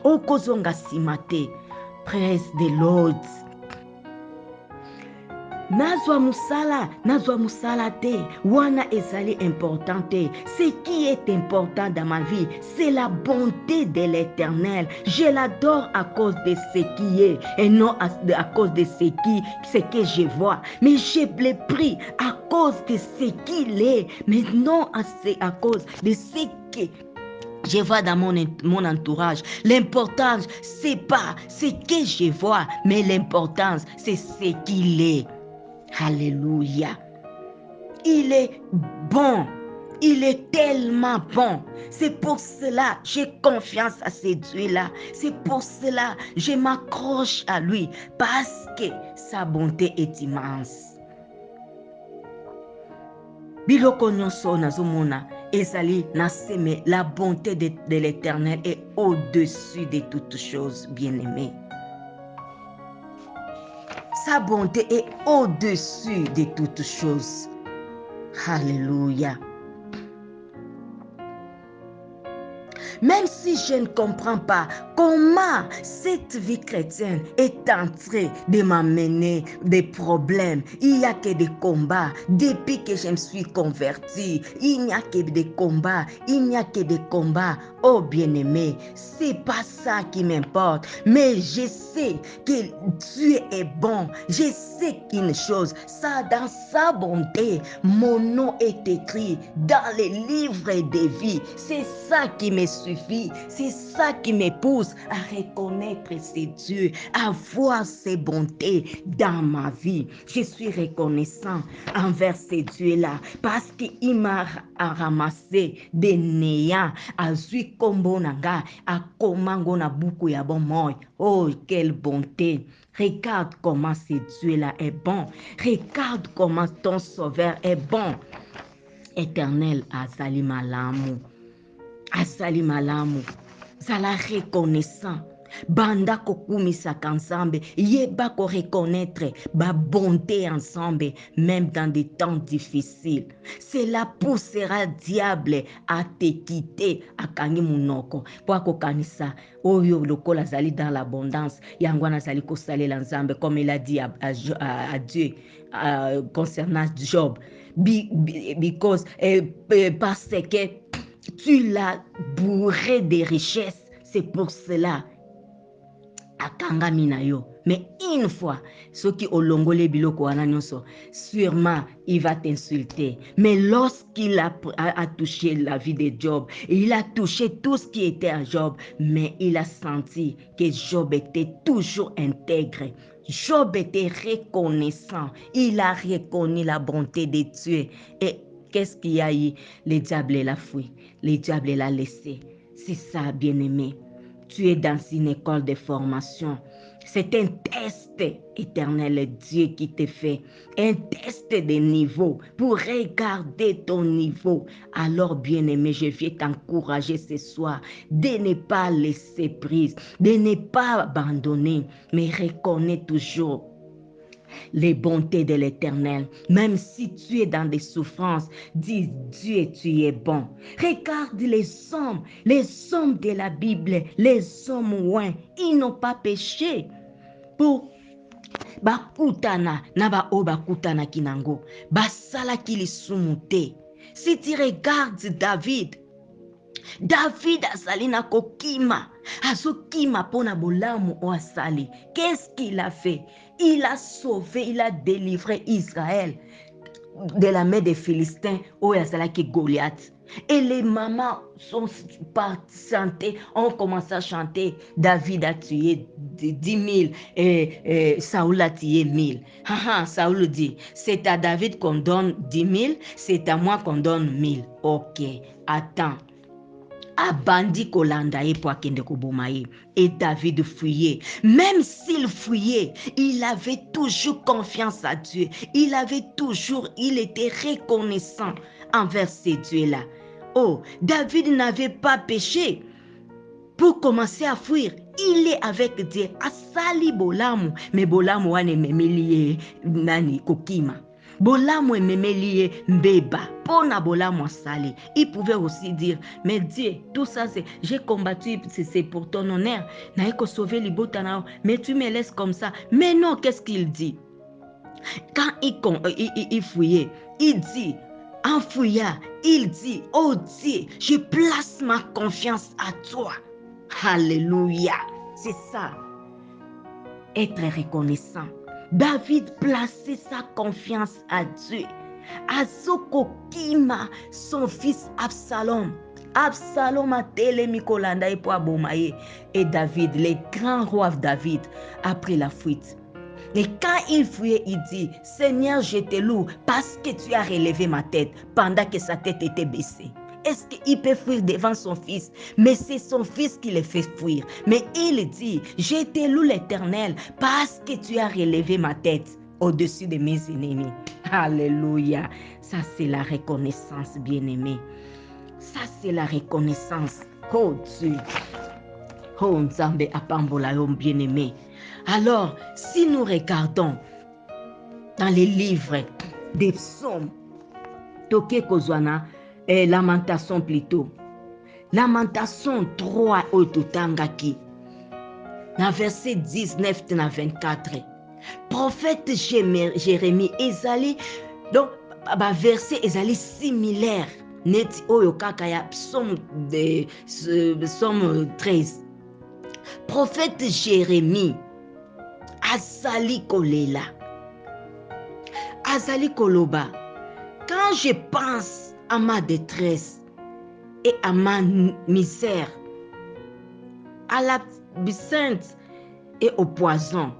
Okozonga simate, praise the Lord. Nazwa musala te, wana ezali important te. Ce qui est important dans ma vie, c'est la bonté de l'Éternel. Je l'adore à cause de ce qui est et non à cause de ce que je vois. Mais je l'ai pris à cause de ce qu'il est, mais non à cause de ce que je vois dans mon entourage. L'importance, c'est pas ce que je vois, mais l'importance, c'est ce qu'il est. Alléluia. Il est bon. Il est tellement bon. C'est pour cela que j'ai confiance à ce Dieu-là. C'est pour cela que je m'accroche à lui. Parce que sa bonté est immense. Biloko nyonso nazomona ezali naseme, la bonté de l'Éternel est au-dessus de toutes choses, bien-aimés. Sa bonté est au-dessus de toutes choses. Alléluia. Même si je ne comprends pas comment cette vie chrétienne est en train de m'amener des problèmes, il n'y a que des combats. Depuis que je me suis converti, il n'y a que des combats, il n'y a que des combats. Oh bien-aimé, c'est pas ça qui m'importe, mais je sais que Dieu est bon. Je sais qu'une chose, ça dans sa bonté, mon nom est écrit dans les livres de vie. C'est ça qui me suffit, c'est ça qui me pousse à reconnaître ces dieux, à voir ses bontés dans ma vie. Je suis reconnaissant envers ces dieux-là parce qu'il m'a ramassé des néants, à zui kombo nanga, à komango na buku ya bon moi. Oh, quelle bonté! Regarde comment ce Dieu-là est bon. Regarde comment ton sauveur est bon. Éternel, azali malamu. Azali malamu. Zala reconnaissant. Banda kokumisa ensemble, yeba ko reconnaître ba bonté ensemble, même dans des temps difficiles. Cela poussera diable à te quitter, à kangi munoko. Pour kokanisa, oyo lokola zali dans l'abondance, yangwana zali ko sale l'ensemble, comme il a dit à Dieu concernant Job. Because parce que tu l'as bourré de richesses, c'est pour cela. Akanga minayo. Mais une fois, ceux qui ont longolé biloko wana nyonso, sûrement il va t'insulter. Mais lorsqu'il a touché la vie de Job, il a touché tout ce qui était à Job, mais il a senti que Job était toujours intègre. Job était reconnaissant. Il a reconnu la bonté de Dieu. Et qu'est-ce qu'il y a eu? Le diable l'a fui. Le diable l'a laissé. C'est ça, bien-aimé. Tu es dans une école de formation. C'est un test éternel, Dieu qui te fait. Un test de niveau pour regarder ton niveau. Alors, bien-aimé, je viens t'encourager ce soir de ne pas laisser prise, de ne pas abandonner, mais reconnais toujours les bontés de l'Éternel. Même si tu es dans des souffrances, dis Dieu, tu es bon. Regarde les hommes de la Bible, les hommes ouins, ils n'ont pas péché. Pour bakutana na ba o bakutana kinango, basala ki lisumu te. Si tu regardes David azali na kokima, azokima pona bolamu o asali. Qu'est-ce qu'il a fait? Il a sauvé, il a délivré Israël de la main des Philistins, où Yazalaki Goliath. Et les mamans sont parties chanter, ont commencé à chanter. David a tué 10 000 et Saoul a tué 1000. Saoul dit, c'est à David qu'on donne 10 000, c'est à moi qu'on donne 1000. Ok, attends. Abandi kolanda ye po akende koboma ye. Et David fuyait. Même s'il fuyait, il avait toujours confiance à Dieu. Il était reconnaissant envers ces dieux-là. Oh, David n'avait pas péché pour commencer à fuir. Il est avec Dieu. Asali bolamu. Mais bolamu wane memeliye nani kokima. Bolamu ememeliye mbeba. Pona bolamu asali. Il pouvait aussi dire, mais Dieu, tout ça c'est, j'ai combattu, c'est pour ton honneur. Naïko sauver libotana, mais tu me laisses comme ça. Mais non, qu'est-ce qu'il dit? Quand il fouillait, il dit, en fouillant, il dit, oh Dieu, je place ma confiance à toi. Alléluia. C'est ça. Être reconnaissant. David plaçait sa confiance à Dieu. Azoko Kima, son fils Absalom. Absalom a télé Kolanda et Abomaye. Et David, le grand roi David, a pris la fuite. Et quand il fuyait, il dit, Seigneur, je te loue parce que tu as relevé ma tête pendant que sa tête était baissée. Est-ce qu'il peut fuir devant son fils? Mais c'est son fils qui le fait fuir. Mais il dit, je te loue l'Éternel parce que tu as relevé ma tête au-dessus de mes ennemis. Alléluia. Ça, c'est la reconnaissance, bien-aimé. Ça, c'est la reconnaissance. Oh Dieu. Oh Nzambe apambola yo bien-aimé. Alors, si nous regardons dans les livres des psaumes, Toke Kozwana, Lamentation plutôt, Lamentation 3 Ototangaki, dans verset 19 à 24, prophète Jérémie, ezali, donc, verset ezali similaire, net oyo kakaya, psaume 13. Prophète Jérémie, Azali Kolela, Azali Koloba, quand je pense à ma détresse et à ma misère, à l'absinthe et au poison,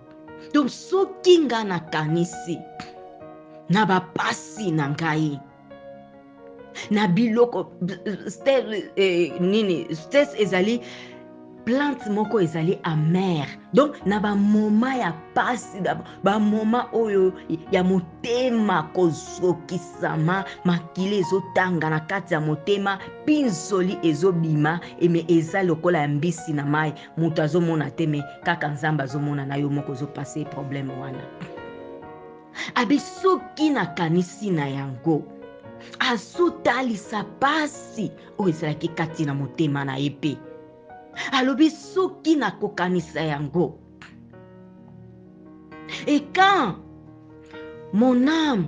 donc ce qui na kanisi, na ba pasi na ngai, na biloko, stress ezali, plante moko ezali amer. Donc na ba moma ya pasi, ba moma oyo ya motema kozokisama, makili ezotanga na kati ya motema, pinzoli ezobima, eme eza lokola ya mbisi na mai, mutu azomona te me kaka Nzambe azomona na yo moko ozopase problème wana. Abi soki nakanisi na yango, azotalisa pasi oyo ezalaki kati na motema na ye pe. Alobi soki nakokanisa yango. Et quand mon âme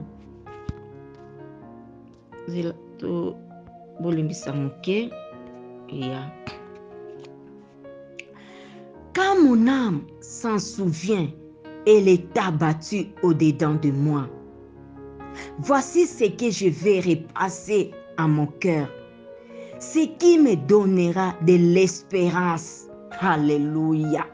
quand mon âme s'en souvient, elle est abattue au-dedans de moi. Voici ce que je vais repasser à mon cœur, ce qui me donnera de l'espérance. Alléluia.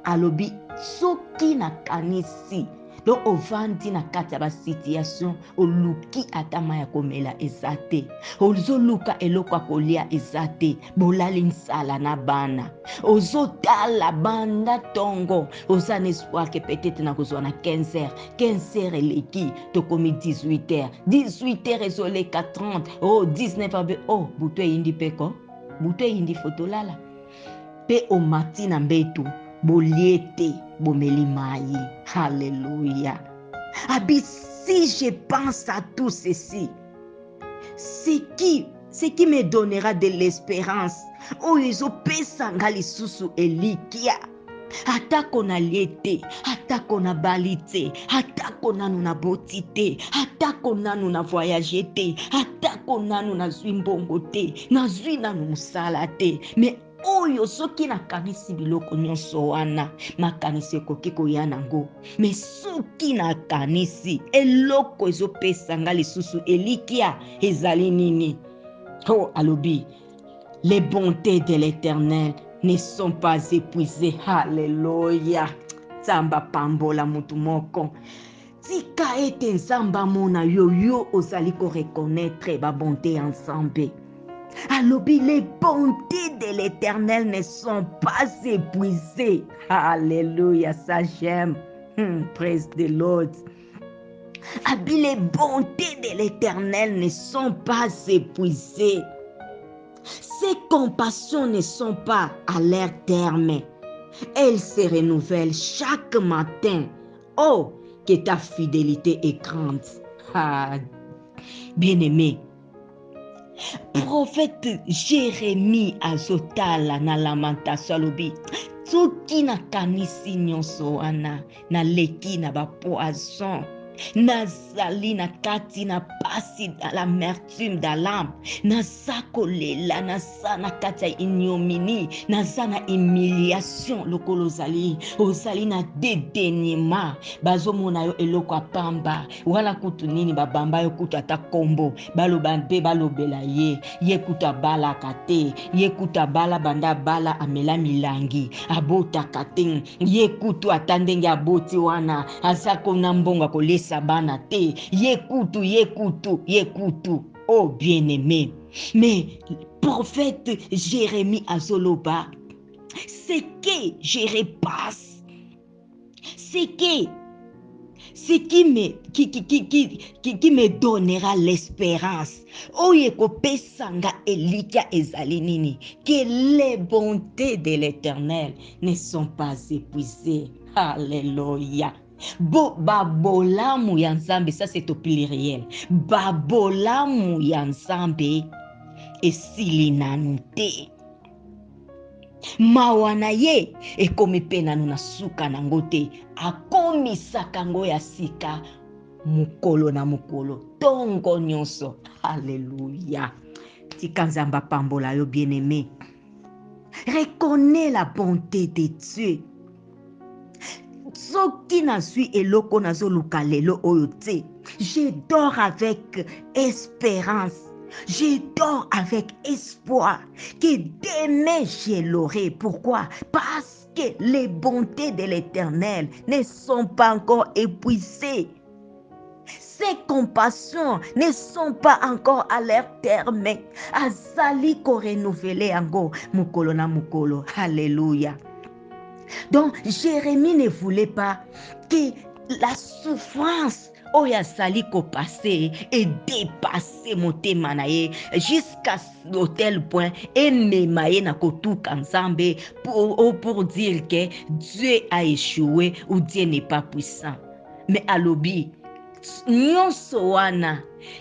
Alobi soki na kanisi. Donc ovandi na kati ya ba situation, oluki atama ya komela ezate. Ozoluka eloko ya kolia ezate. Bolali nsala na bana. Ozotala banda tongo. Oza n'espoir que peut-être na kozwa na 15h. 15h eleki tokomi 18h. 18h ezoleka 30. Oh 19h. Oh buto eyindi peko. Buto eyindi fotolala. Pe omati na mbetu. Boliete, bomeli mai. Alléluia. Abi, si je pense à tout ceci, ce qui me donnera de l'espérance. Oh, izo pesa ngali susu elikia. Atako na liete, atako na balite, atako nanu na botite, atako nanu na voyagete, atako nanu na zwi mbongo te, na zwi nanu musala te. Mais oyo soki nakanisi biloko nyonso wana makanisi ekoki koya nango, me soki nakanisi eloko ezopesa nga lisusu elikia ezali nini? Oh, alobi, les bontés de l'Éternel ne sont pas épuisées. Alléluia. Nzamba pambola mutu moko. Tika ete nzamba mona yo ozali ko reconnaître ba bonté ensemble. Alobi, les bontés de l'Éternel ne sont pas épuisées. Alléluia, ça j'aime. Praise the Lord. Abi, les bontés de l'Éternel ne sont pas épuisées. Ses compassions ne sont pas à leur terme. Elles se renouvellent chaque matin. Oh, que ta fidélité est grande. Ah, bien-aimé. Prophète Jérémie azotala na lamentation alobi, soki nakanisi nyonso wana naleki na bapoison, nazali na kati na pasi, na l'amertume de l'âme, naza kolela, naza na kati ya ignominie, naza na humiliation lokolo ozali na dédaignement, bazomona yo eloko apamba, wala kutu nini babamba yo kutu ata kombo, baloba mpe balobela ye kutu abalaka te, ye kutu abala banda bala amela milangi, abotaka te, ye kutu ata ndenge aboti wana aza kona mbongo kolesa bana te, ye kutu. Oh bien-aimé, mais prophète Jérémie azoloba, ce que je repasse, ce qui me donnera l'espérance. Oye kopesanga elikia ezali nini? Que les bontés de l'Éternel ne sont pas épuisées. Alléluia. Babolamu ya Nzambe, ça c'est au pluriel. Babolamu ya Nzambe esili nanu te. Mawa na ye ekomi pe nanu na suka nango te, akomisaka ngo ya sika mukolo na mukolo tongo nyonso. Alléluia. Tika Nzamba pambola yo bien-aimé. Reconnais la bonté de Dieu. Soki nazwi eloko nazoluka lelo oyo te, je dors avec espérance. Je dors avec espoir que demain je l'aurai. Pourquoi? Parce que les bontés de l'Éternel ne sont pas encore épuisées. Ses compassions ne sont pas encore à leur terme. Azali ko renouveler ango mukolo na mukolo. Alléluia. Donc Jérémie ne voulait pas que la souffrance oya sali ko passer et dépasser motema na ye jusqu'à tel point et memaye na kotuka Nzambe pour dire que Dieu a échoué ou Dieu n'est pas puissant. Mais alobi nyonso wana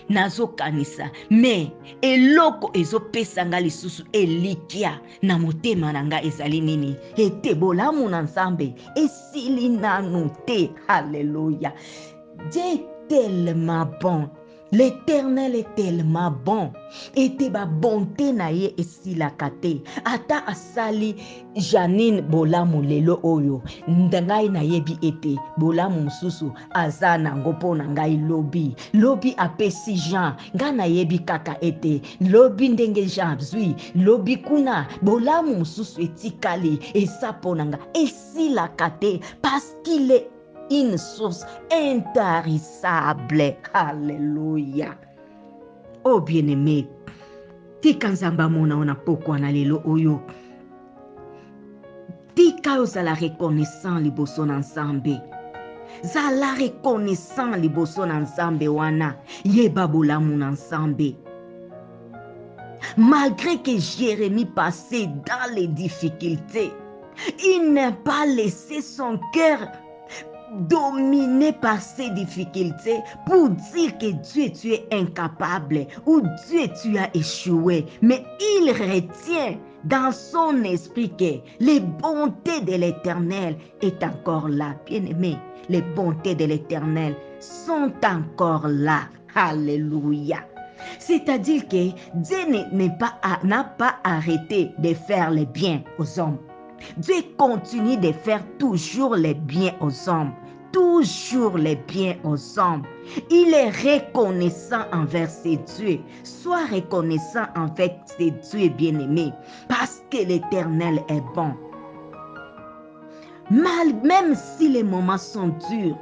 nazokanisa, me eloko ezopesanga lisusu elikia na motema na nga ezali nini? Ete bolamu na Nzambe esili nanu te. Alléluia. Dieu est tellement bon. L'Éternel est tellement bon. Ete ba bonté na ye esilaka te. Ata asali Janine bolamu lelo oyo, ndangai na yebi ete bolamu mususu aza nango po na ngai lobi apesi Jean, nga na yebi kaka ete lobi ndenge Jean zui lobi kuna bolamu mususu etikali esa po na nga esilaka te, parce qu'il est une source intarissable. Alléluia. Oh bien-aimé, tika Nzamba mona ona pokwa na lelo oyo, tika ozala reconnaissant liboso na Nzambe. Zala reconnaissant liboso na Nzambe wana, yeba bolamu na Nzambe. Malgré que Jérémie passait dans les difficultés, il n'a pas laissé son cœur dominé par ces difficultés pour dire que Dieu, tu es incapable ou Dieu, tu as échoué. Mais il retient dans son esprit que les bontés de l'Éternel est encore là. Bien-aimé, les bontés de l'Éternel sont encore là. Alléluia. C'est-à-dire que Dieu n'a pas arrêté de faire le bien aux hommes. Dieu continue de faire toujours les biens aux hommes. Toujours les biens aux hommes. Il est reconnaissant envers ses dieux. Sois reconnaissant envers ses dieux bien-aimés. Parce que l'Éternel est bon. Même si les moments sont durs,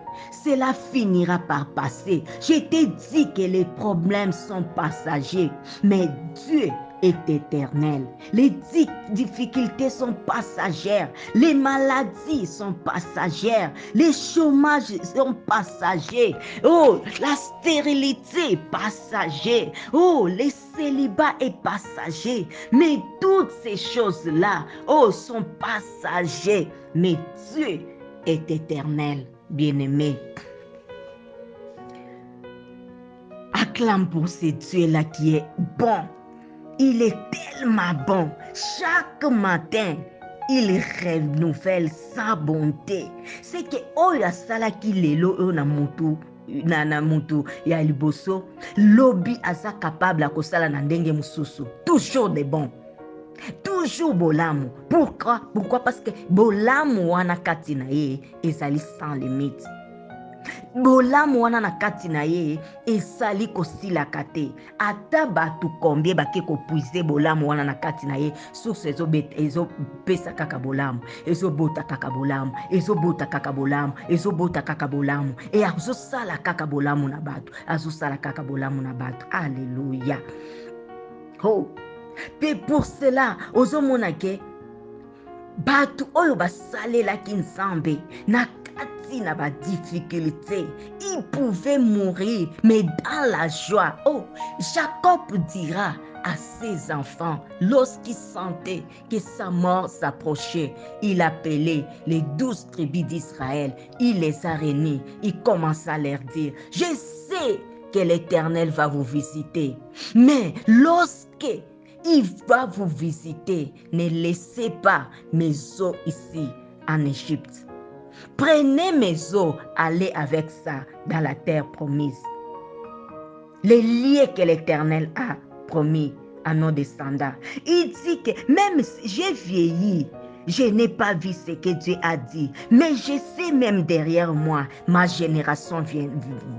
cela finira par passer. Je t'ai dit que les problèmes sont passagers, mais Dieu est éternel. Les difficultés sont passagères, les maladies sont passagères, les chômages sont passagers. Oh, la stérilité est passagère. Oh, les célibats est passager. Mais toutes ces choses-là, oh, sont passagers. Mais Dieu est éternel, bien-aimé. Acclame pour ce Dieu-là qui est bon. Il est tellement bon. Chaque matin, il renouvelle sa bonté. C'est que oya sala ki lelo na mutu ya liboso lobi asa capable à kosala na ndenge mususu. Toujours de bon. Toujours bolamu. Pourquoi? Parce que bolamu wana kati na ye ezali sans limite. Bolamu wana na kati na ye esali kosilaka te. Ata batu combien bake kopuise bolamu wana na kati na ye, source ezopesa kaka bolamu, ezobota kaka bolamu, ezobota kaka bolamu, ezobota kaka bolamu, e azosala kaka bolamu na batu, azosala kaka bolamu na batu. Alléluia. Oh, pe pour cela ozomona ke batu oyo basalelaki Nzambe na kati na ba difficulté, il pouvait mourir mais dans la joie. Oh, Jacob dira à ses enfants lorsqu'il sentait que sa mort s'approchait, il appelait les 12 tribus d'Israël, il les a réunis, il commença à leur dire: je sais que l'Éternel va vous visiter, mais lorsque il va vous visiter, ne laissez pas mes os ici en Égypte. Prenez mes os, allez avec ça dans la terre promise. Les liens que l'Éternel a promis à nos descendants. Il dit que même si j'ai vieilli, je n'ai pas vu ce que Dieu a dit, mais je sais même derrière moi, ma génération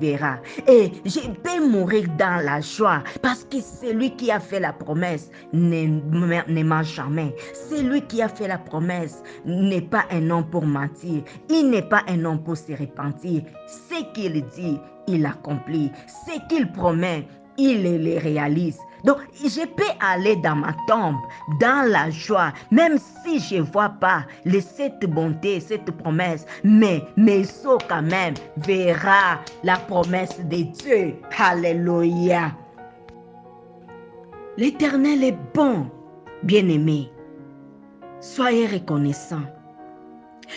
verra. Et je peux mourir dans la joie parce que celui qui a fait la promesse ne ment jamais. Celui qui a fait la promesse n'est pas un homme pour mentir. Il n'est pas un homme pour se repentir. Ce qu'il dit, il accomplit. Ce qu'il promet, il le réalise. Donc, je peux aller dans ma tombe, dans la joie, même si je ne vois pas cette bonté, cette promesse, mais mes os quand même verra la promesse de Dieu. Alléluia. L'Éternel est bon, bien-aimé. Soyez reconnaissants.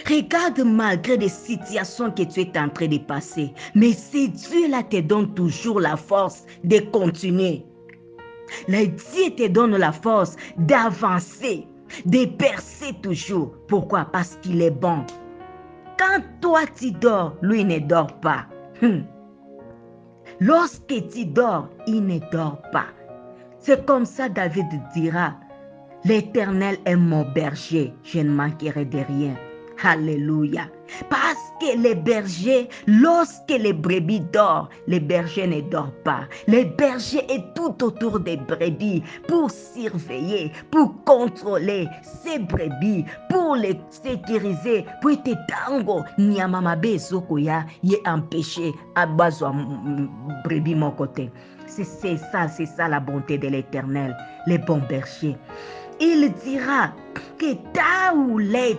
Regarde malgré les situations que tu es en train de passer, mais c'est Dieu-là qui te donne toujours la force de continuer. Le Dieu te donne la force d'avancer, de percer toujours. Pourquoi? Parce qu'il est bon. Quand toi tu dors, lui ne dort pas. Lorsque tu dors, il ne dort pas. C'est comme ça David dira: l'Éternel est mon berger, je ne manquerai de rien. Alléluia. Parce que les bergers, lorsque les brebis dorment, les bergers ne dorment pas. Les bergers est tout autour des brebis pour surveiller, pour contrôler ces brebis, pour les sécuriser, pour te tango nyamamabe sokoya y empêcher à bazwa brebis mon côté. C'est ça la bonté de l'Éternel, les bons bergers. Il dira que ta houlette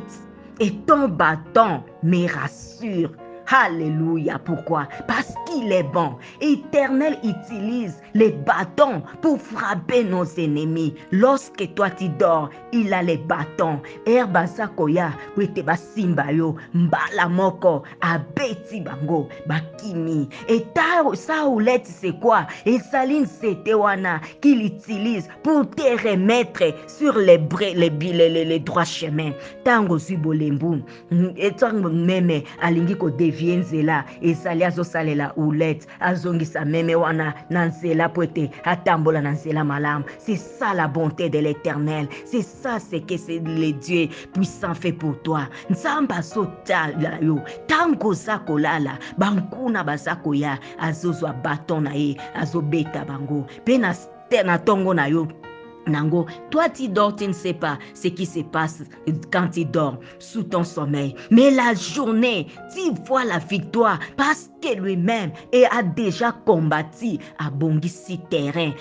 et ton bâton me rassure. Alléluia. Pourquoi? Parce qu'il est bon. L'Éternel utilise les bâtons pour frapper nos ennemis. Lorsque toi tu dors, il a les bâtons. Erbasa koya, wete basimba yo, mbala moko, abeti bango, bakimi. Et ta houlette c'est quoi? Et Saline c'était wana qu'il utilise pour te remettre sur les droits chemins. Tango zibolembu. Et tango meme alingi ko devienzela. Et sali azosalela houlette. Azongisa meme wana nansela. là pour te atambola dans la malam. C'est ça la bonté de l'Éternel. C'est ça ce que c'est le Dieu puissant fait pour toi. Nzamba sota la yo. Tango zako lala. Bankuna bazako ya. Azozwa baton na ye. Azobeta bango. Pena na tongo na yo. Nango, toi tu dors, tu ne sais pas ce qui se passe quand tu dors sous ton sommeil. Mais la journée, tu vois la victoire parce que lui-même a déjà combattu à bongisi terrain,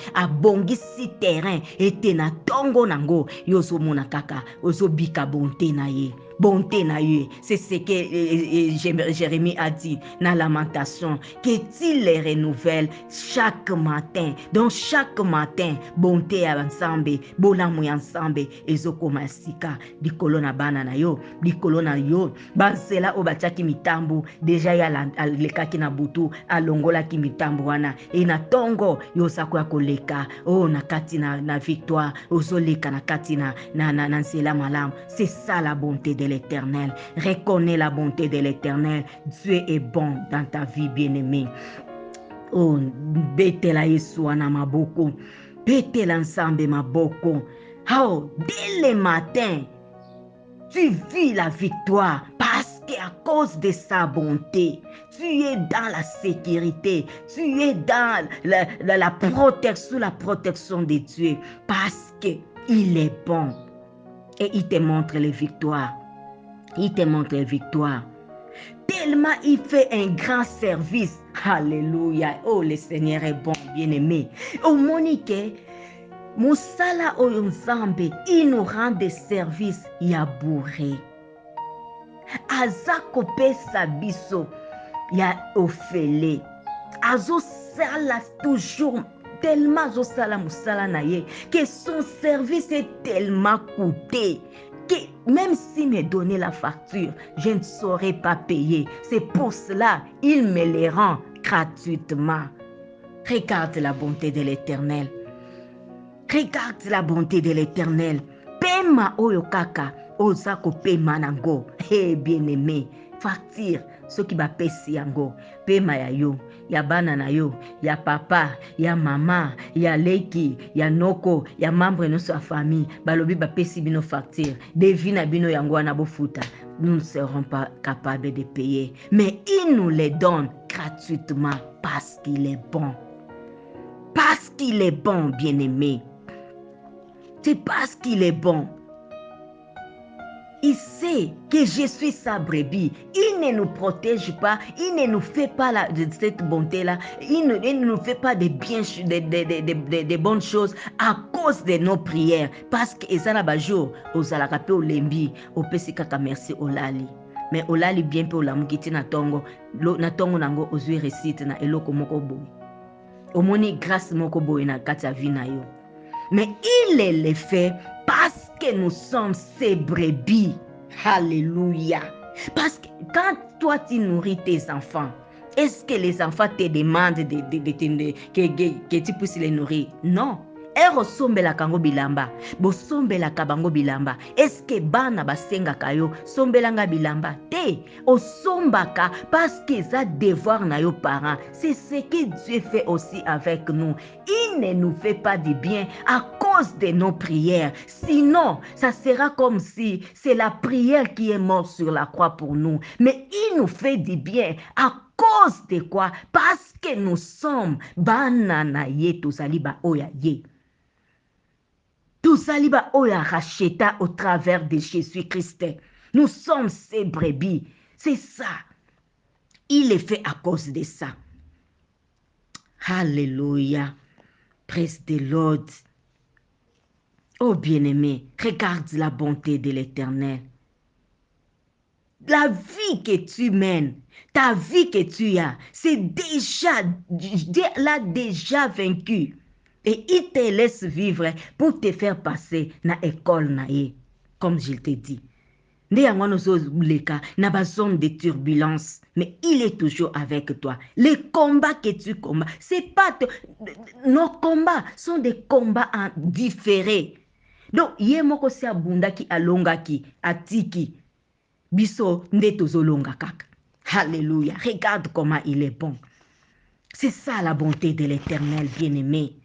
et tena tongo nango, yoso monakaka, oso bika bonté na ye. Bonté na ye, c'est ce que Jérémie a dit dans la lamentation, que tu les renouvelles chaque matin. Donc chaque matin, bonté ensemble, bolamu ensemble, ezoko masika, likolo na bana na yo, likolo na yo, bansela obachaki mitambu, déjà ya lekaki na butu, alongola ki mitambu wana, e na tongo, yo sako ya koleka, oh na kati na victoire, ozo leka na kati na nsela malam. C'est ça la bonté de l'Éternel. Reconnais la bonté de l'Éternel. Dieu est bon dans ta vie, bien-aimé. Oh, betela Yesu wana maboko. Betela ensemble maboko. Oh, dès le matin, tu vis la victoire parce qu'à cause de sa bonté, tu es dans la sécurité, tu es dans la protection de Dieu parce qu'il est bon. Et il te montre les victoires. Il te montre les victoires. Tellement il fait un grand service. Alléluia. Oh, le Seigneur est bon, bien-aimé. Au Monique, Moussala Oyonzambe, il nous rend des services yabouré. Azako pesa biso ya ofele. Azo sala toujours tellement zo sala musala na ye que son service est tellement coûté que même s'il me donnait la facture, je ne saurais pas payer. C'est pour cela il me les rend gratuitement. Regarde la bonté de l'Éternel. Regarde la bonté de l'Éternel. Pema oyo kaka ozako pema nango. Hey bien-aimé, facture ce qui va pesi yango. Pema ya yo, ya bana na yo, ya papa, ya mama, ya leki, ya noko, ya membre de sa famille. Balobi ba pesi bino facture. Devina bino yango wana bofuta. Nous ne serons pas capables de payer. Mais il nous les donne gratuitement parce qu'il est bon. Parce qu'il est bon, bien-aimé. C'est parce qu'il est bon. Il sait que je suis sa brebis. Il ne nous protège pas. Il ne nous fait pas de cette bonté-là. Il ne nous fait pas de bonnes choses à cause de nos prières. Parce que ezala bajo ozala kape olembi opesi kaka merci olali. Mais olali bien pe olamukiti na tongo nango ozui récite na eloko moko boy. Omoni grâce moko boy na kati ya vie na yo. Mais il le fait parce que nous sommes ses brebis. Alléluia. Parce que quand toi tu nourris tes enfants, est-ce que les enfants te demandent que tu puisses les nourrir? Non. Sombela kango bilamba, bo sombela kabango bilamba. Est-ce que bana basenga kayo sombelanga bilamba? Te, o sombaka parce que ça devoir na yo parents. C'est ce que Dieu fait aussi avec nous. Il ne nous fait pas du bien à cause de nos prières. Sinon, ça sera comme si c'est la prière qui est morte sur la croix pour nous. Mais il nous fait du bien à cause de quoi? Parce que nous sommes banana ye tozaliba oya ye. Tozaliba oya racheta au travers de Jésus-Christ. Nous sommes ses brebis. C'est ça. Il est fait à cause de ça. Alléluia. Praise the Lord. Oh bien-aimé, regarde la bonté de l'Éternel. La vie que tu mènes, ta vie que tu as, c'est déjà, Dieu l'a déjà vaincu. Et il te laisse vivre pour te faire passer na école nae, comme je te dis. Na ba zone de turbulence, mais il est toujours avec toi. Les combats que tu combats, c'est pas nos combats sont des combats différés. Donc ye moko si abundaki alongaki atiki biso nde tozolonga kaka. Alléluia. Regarde comment il est bon. C'est ça la bonté de l'Éternel, bien-aimé.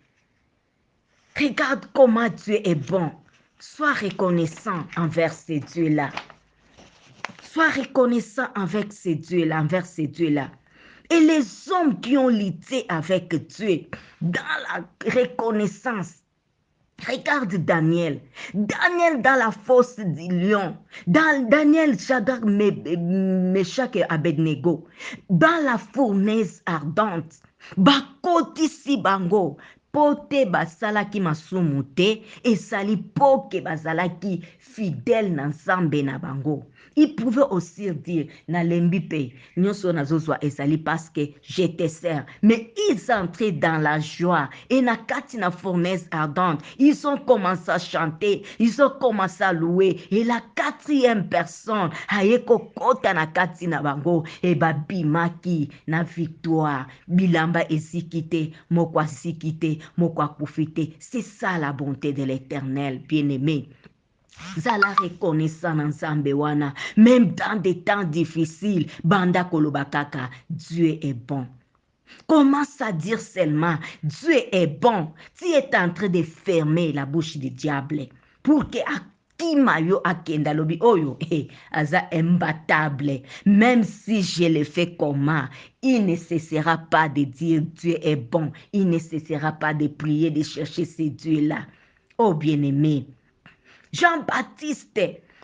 Regarde comment Dieu est bon. Sois reconnaissant envers ces dieux-là. Sois reconnaissant avec ces dieux-là, envers ces dieux-là. Et les hommes qui ont lutté avec Dieu dans la reconnaissance. Regarde Daniel. Daniel dans la fosse du lion. Daniel, Shadrach, Meshach et Abednego. Dans la fournaise ardente. Bakoti si bango. Pote basalaki masumu te. Et sali poke basalaki fidèle na nzambe na bango. Il pouvait aussi dire, Nalembi pe, nyonso nazozwa ezali parce que je te sers. Mais ils entraient dans la joie. Et na kati na fournaise ardente, ils ont commencé à chanter, ils ont commencé à louer. Et la quatrième personne, ayeko kota na kati na bango, et babimaki na victoire. Bilamba esikite, mokwa sikite, mokwa kufite. C'est ça la bonté de l'Éternel, bien-aimé. Zala reconnaissant ensemble wana, même dans des temps difficiles, banda kolobakaka, Dieu est bon. Commence à dire seulement, Dieu est bon. Tu es en train de fermer la bouche du diable pour que Akimayo Akenda lobi oyo, aza imbattable. Même si je le fais comment, il ne cessera pas de dire Dieu est bon. Il ne cessera pas de prier, de chercher ces dieux-là. Oh bien-aimé, Jean-Baptiste,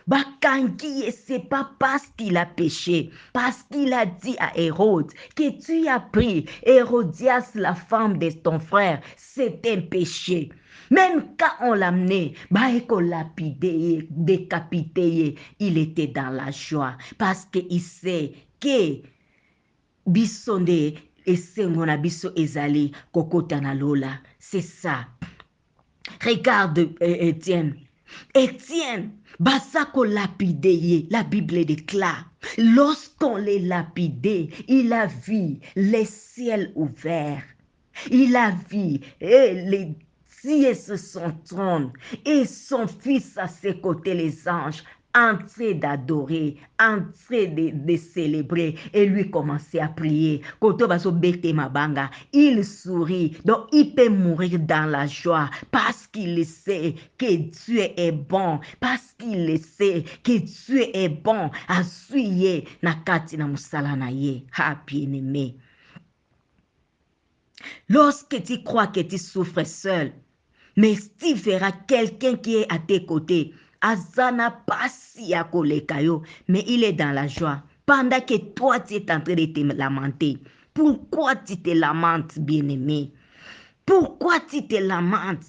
Bakangi, c'est pas parce qu'il a péché, parce qu'il a dit à Hérode que tu as pris Hérodias, la femme de ton frère, c'est un péché. Même quand on l'a amené, lapidé, décapité, il était dans la joie parce qu'il sait que bisonde et sengona biso ezali kokota na lola. C'est ça. Regarde Étienne. Étienne, basako lapidé, la Bible déclare, lorsqu'on les lapidait, il a vu les ciels ouverts. Il a vu les cieux sur son trône et son fils à ses côtés, les anges, en train d'adorer, en train de célébrer et lui commencer à prier. Il sourit, donc il peut mourir dans la joie parce qu'il sait que Dieu est bon, parce qu'il sait que Dieu est bon. À suyer na kati na musala na ye. Ah, bien-aimé. Lorsque tu crois que tu souffres seul, mais tu verras quelqu'un qui est à tes côtés, Azana pasi ya kolekayo, mais il est dans la joie. Pendant que toi, tu es en train de te lamenter. Pourquoi tu te lamentes, bien-aimé? Pourquoi tu te lamentes?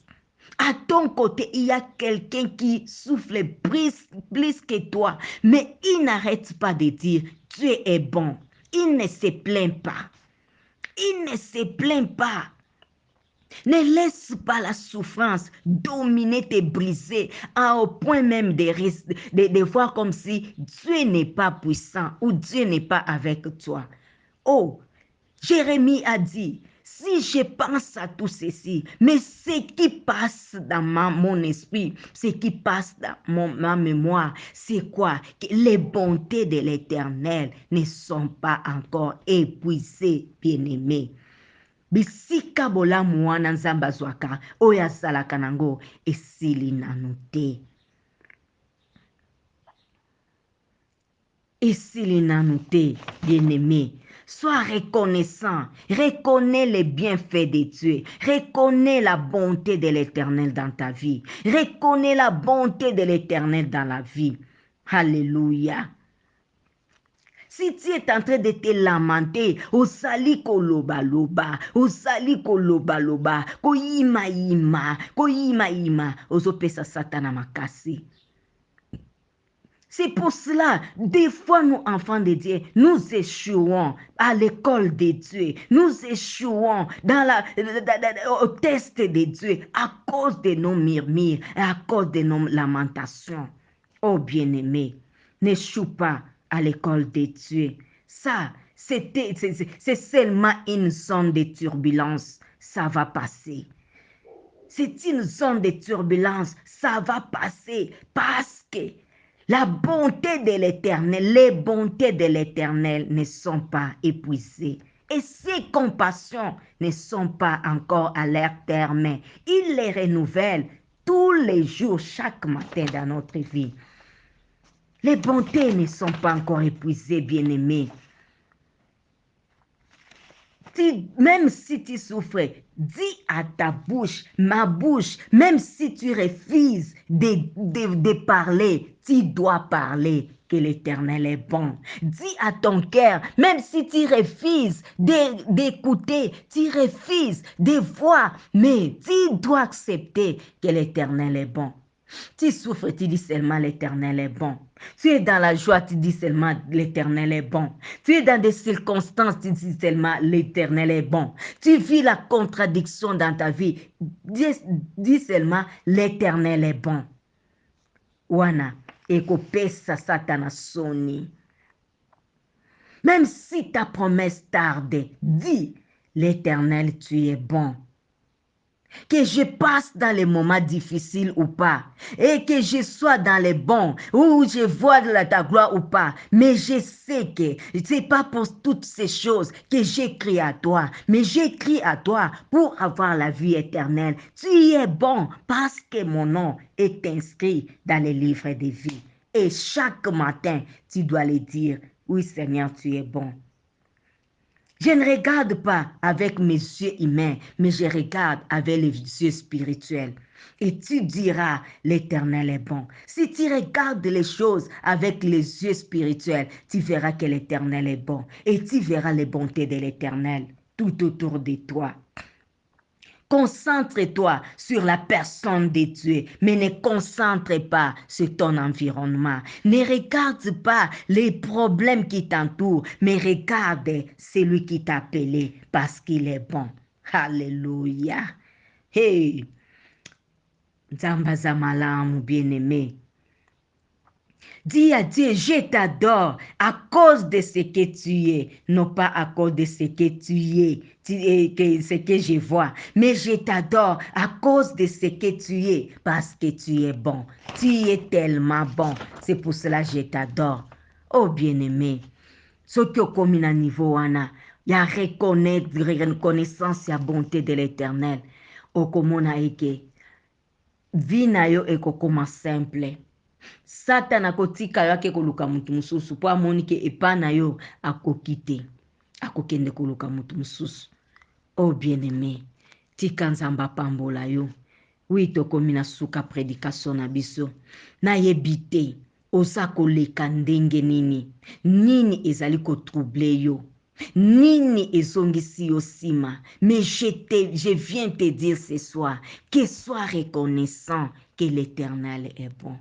À ton côté, il y a quelqu'un qui souffle plus que toi, mais il n'arrête pas de dire, Dieu est bon. Il ne se plaint pas. Il ne se plaint pas. Ne laisse pas la souffrance dominer, te briser, au point même de voir comme si Dieu n'est pas puissant ou Dieu n'est pas avec toi. Oh, Jérémie a dit, si je pense à tout ceci, mais ce qui passe dans mon esprit, ce qui passe dans ma mémoire, c'est quoi? Que les bontés de l'Éternel ne sont pas encore épuisées, bien-aimés. Bisika bolamu wana nzambe azwaka oyo asalaka nango esili nanu te. Esili nanu te, bien-aimé. Sois reconnaissant. Reconnais les bienfaits de Dieu. Reconnais la bonté de l'Éternel dans ta vie. Reconnais la bonté de l'Éternel dans la vie. Alléluia. Si tu es en train de te lamenter, osali koloba-loba, osali koloba-loba, koyima-yima, koyima-yima, ozopesa satana makasi. C'est pour cela, des fois, nous, enfants de Dieu, nous échouons à l'école de Dieu. Nous échouons au test de Dieu à cause de nos murmures et à cause de nos lamentations. Oh bien-aimé, n'échoue pas à l'école de Dieu. Ça, c'est seulement une zone de turbulence. Ça va passer. C'est une zone de turbulence. Ça va passer parce que la bonté de l'Éternel, les bontés de l'Éternel ne sont pas épuisées. et ses compassions ne sont pas encore à leur terme. Il les renouvelle tous les jours, chaque matin dans notre vie. Les bontés ne sont pas encore épuisées, bien-aimés. Même si tu souffres, dis à ta bouche, ma bouche, même si tu refuses de parler, tu dois parler que l'Éternel est bon. Dis à ton cœur, même si tu refuses d'écouter, tu refuses de voir, mais tu dois accepter que l'Éternel est bon. Tu souffres, tu dis seulement l'Éternel est bon. Tu es dans la joie, tu dis seulement l'Éternel est bon. Tu es dans des circonstances, tu dis seulement l'Éternel est bon. Tu vis la contradiction dans ta vie, dis seulement l'Éternel est bon. Wana, ekopesa satana soni. Même si ta promesse tarde, dis l'Éternel, tu es bon. Que je passe dans les moments difficiles ou pas, et que je sois dans les bons, où je vois de ta gloire ou pas, mais je sais que c'est pas pour toutes ces choses que j'écris à toi, mais j'écris à toi pour avoir la vie éternelle. Tu es bon parce que mon nom est inscrit dans les livres de vie. Et chaque matin, tu dois le dire, oui Seigneur, tu es bon. Je ne regarde pas avec mes yeux humains, mais je regarde avec les yeux spirituels. Et tu diras, l'Éternel est bon. Si tu regardes les choses avec les yeux spirituels, tu verras que l'Éternel est bon. Et tu verras les bontés de l'Éternel tout autour de toi. Concentre-toi sur la personne de Dieu, mais ne concentre pas sur ton environnement. Ne regarde pas les problèmes qui t'entourent, mais regarde celui qui t'a appelé parce qu'il est bon. Alléluia. Hey, Nzambaza malamu bien-aimé. Dis à Dieu, je t'adore à cause de ce que tu es, non pas à cause de ce que tu es, ce que je vois, mais je t'adore à cause de ce que tu es, parce que tu es bon. Tu es tellement bon, c'est pour cela que je t'adore. Oh bien-aimé, ce qui est comme à niveau, il y a reconnaissance et la bonté de l'Éternel. Au commun aike, vie na yo ekokoma simple. Satan akotika yo ake koluka mutu mususu po amoni ke epa na yo akoki te akokende koluka mutu mususu. Oh bien-aimé, tika nzambe apambola yo. Oui, tokomi na suka prédication na biso. Nayebi te oza koleka ndenge nini. Nini ezali kotrouble yo. Nini ezongisi yo sima. Mais je viens te dire ce soir que sois reconnaissant que l'Éternel est bon.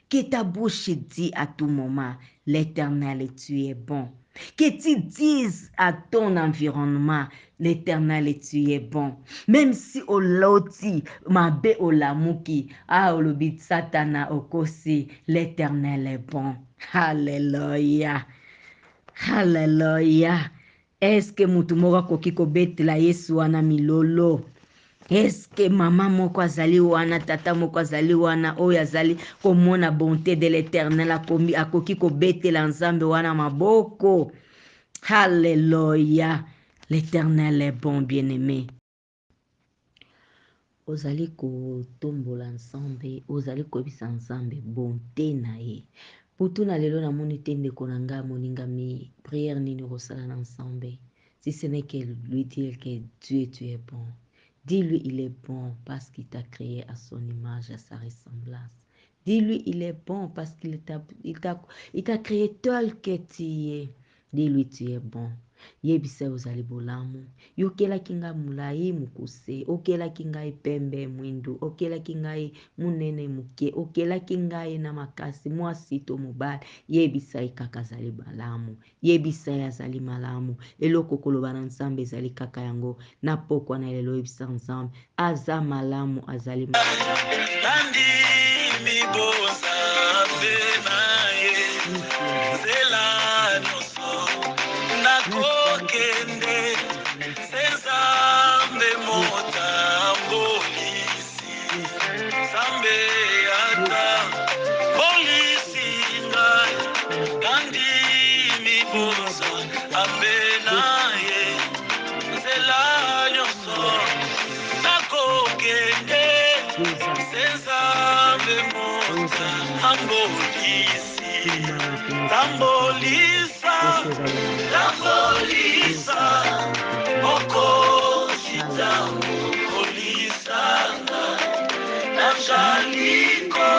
Que ta bouche dise à tout moment, l'Éternel, tu es bon. Que tu dises à ton environnement, l'Éternel, tu es bon. Même si au loti, mabe au lamuki, olobi satana okosi, l'Éternel est bon. Alléluia. Alléluia. Est-ce que mutu moko akoki kobetela Yesu wana milolo? Est-ce que maman moko azali wana, tata moko azali wana, oyo azali komona bonté de l'Éternel akoki kobetela nzambe wana maboko? Alléluia. L'Éternel est bon, bien-aimé. Ozali kotombola nzambe, ozali koyebisa nzambe bonté na ye. Putu na lelo namoni te ndeko na nga moningami, prière nini kosala na nzambe? Si ce n'est que lui dire que Dieu, tu es bon. Dis-lui, il est bon parce qu'il t'a créé à son image, à sa ressemblance. Dis-lui, il est bon parce qu'il t'a créé tel que tu es. Dis-lui, tu es bon. Yebisa ozali bolamu. Yokelaki ngai mulai mukuse. Okelaki ngai pembe mwindu. Okelaki ngai munene muke. Okelaki ngai na makasi mwasi to mobali. Yebisa kaka azali balamu. Yebisa azali malamu. Eloko koloba na nzambe ezali kaka yango. Na pokwa na lelo yebisa nzambe. Aza malamu azali malamu. Tandi miboza penaye. Zela noso. Nakokende. Senzambe mota polisi. Zambe ata. Polisi ngai. Tandi miboza apenaye. tambolisi, tambolisa, tambolisa, mokozi tambolisanga, namjaliko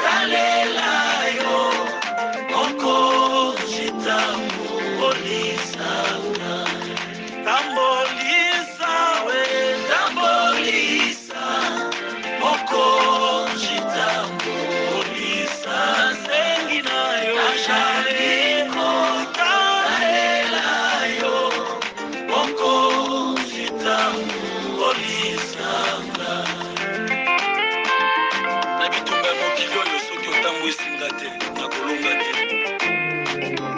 talelayo, mokozi tambolisanga, tambolisa we, tambolisa, mokozi tambolisa, sengi nayo, namjaliko talelayo, mokozi tambolisanga. Na bitumba mokili oyo soki otambwisinga te nakolonga te,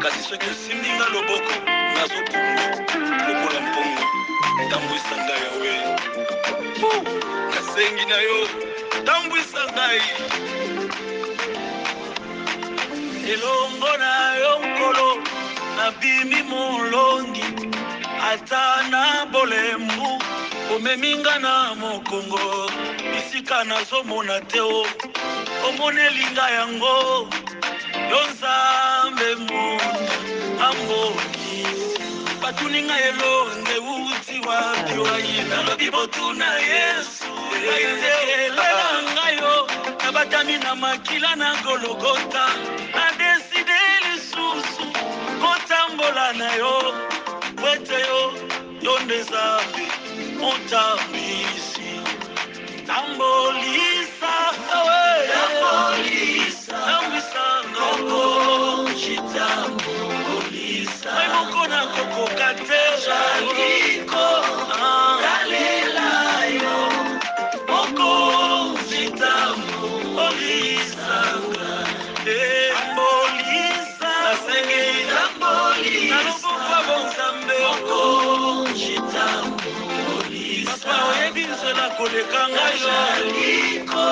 kasi soki osimbi nga loboko nazopumbwa lokola mpongo. Tambwisa ngai yawe, nasengi na yo, tambwisa ngai elongo na yo nkolo, nabimi molongi ata na bolembu, omeminga na mokongo bisika nazomona te o, omonelinga yango yo nzambe mona amboni batuninga elonge uti wapi wayi nalobi botuna yesu elela ngayo nabatami na makila na gologota na deside lisusu kotambola na yo wete yo yo nde nzambe motambisi tambolisa tambolisa tambisa ngokoji tambolisa mai moko na kokoka te jaliko talelayo mokozi tambolisanga tambolisa nasengi tambolisa nalobokwa bonzambe mokozi tambolisa papa oyebi nzela koleka ngai jaliko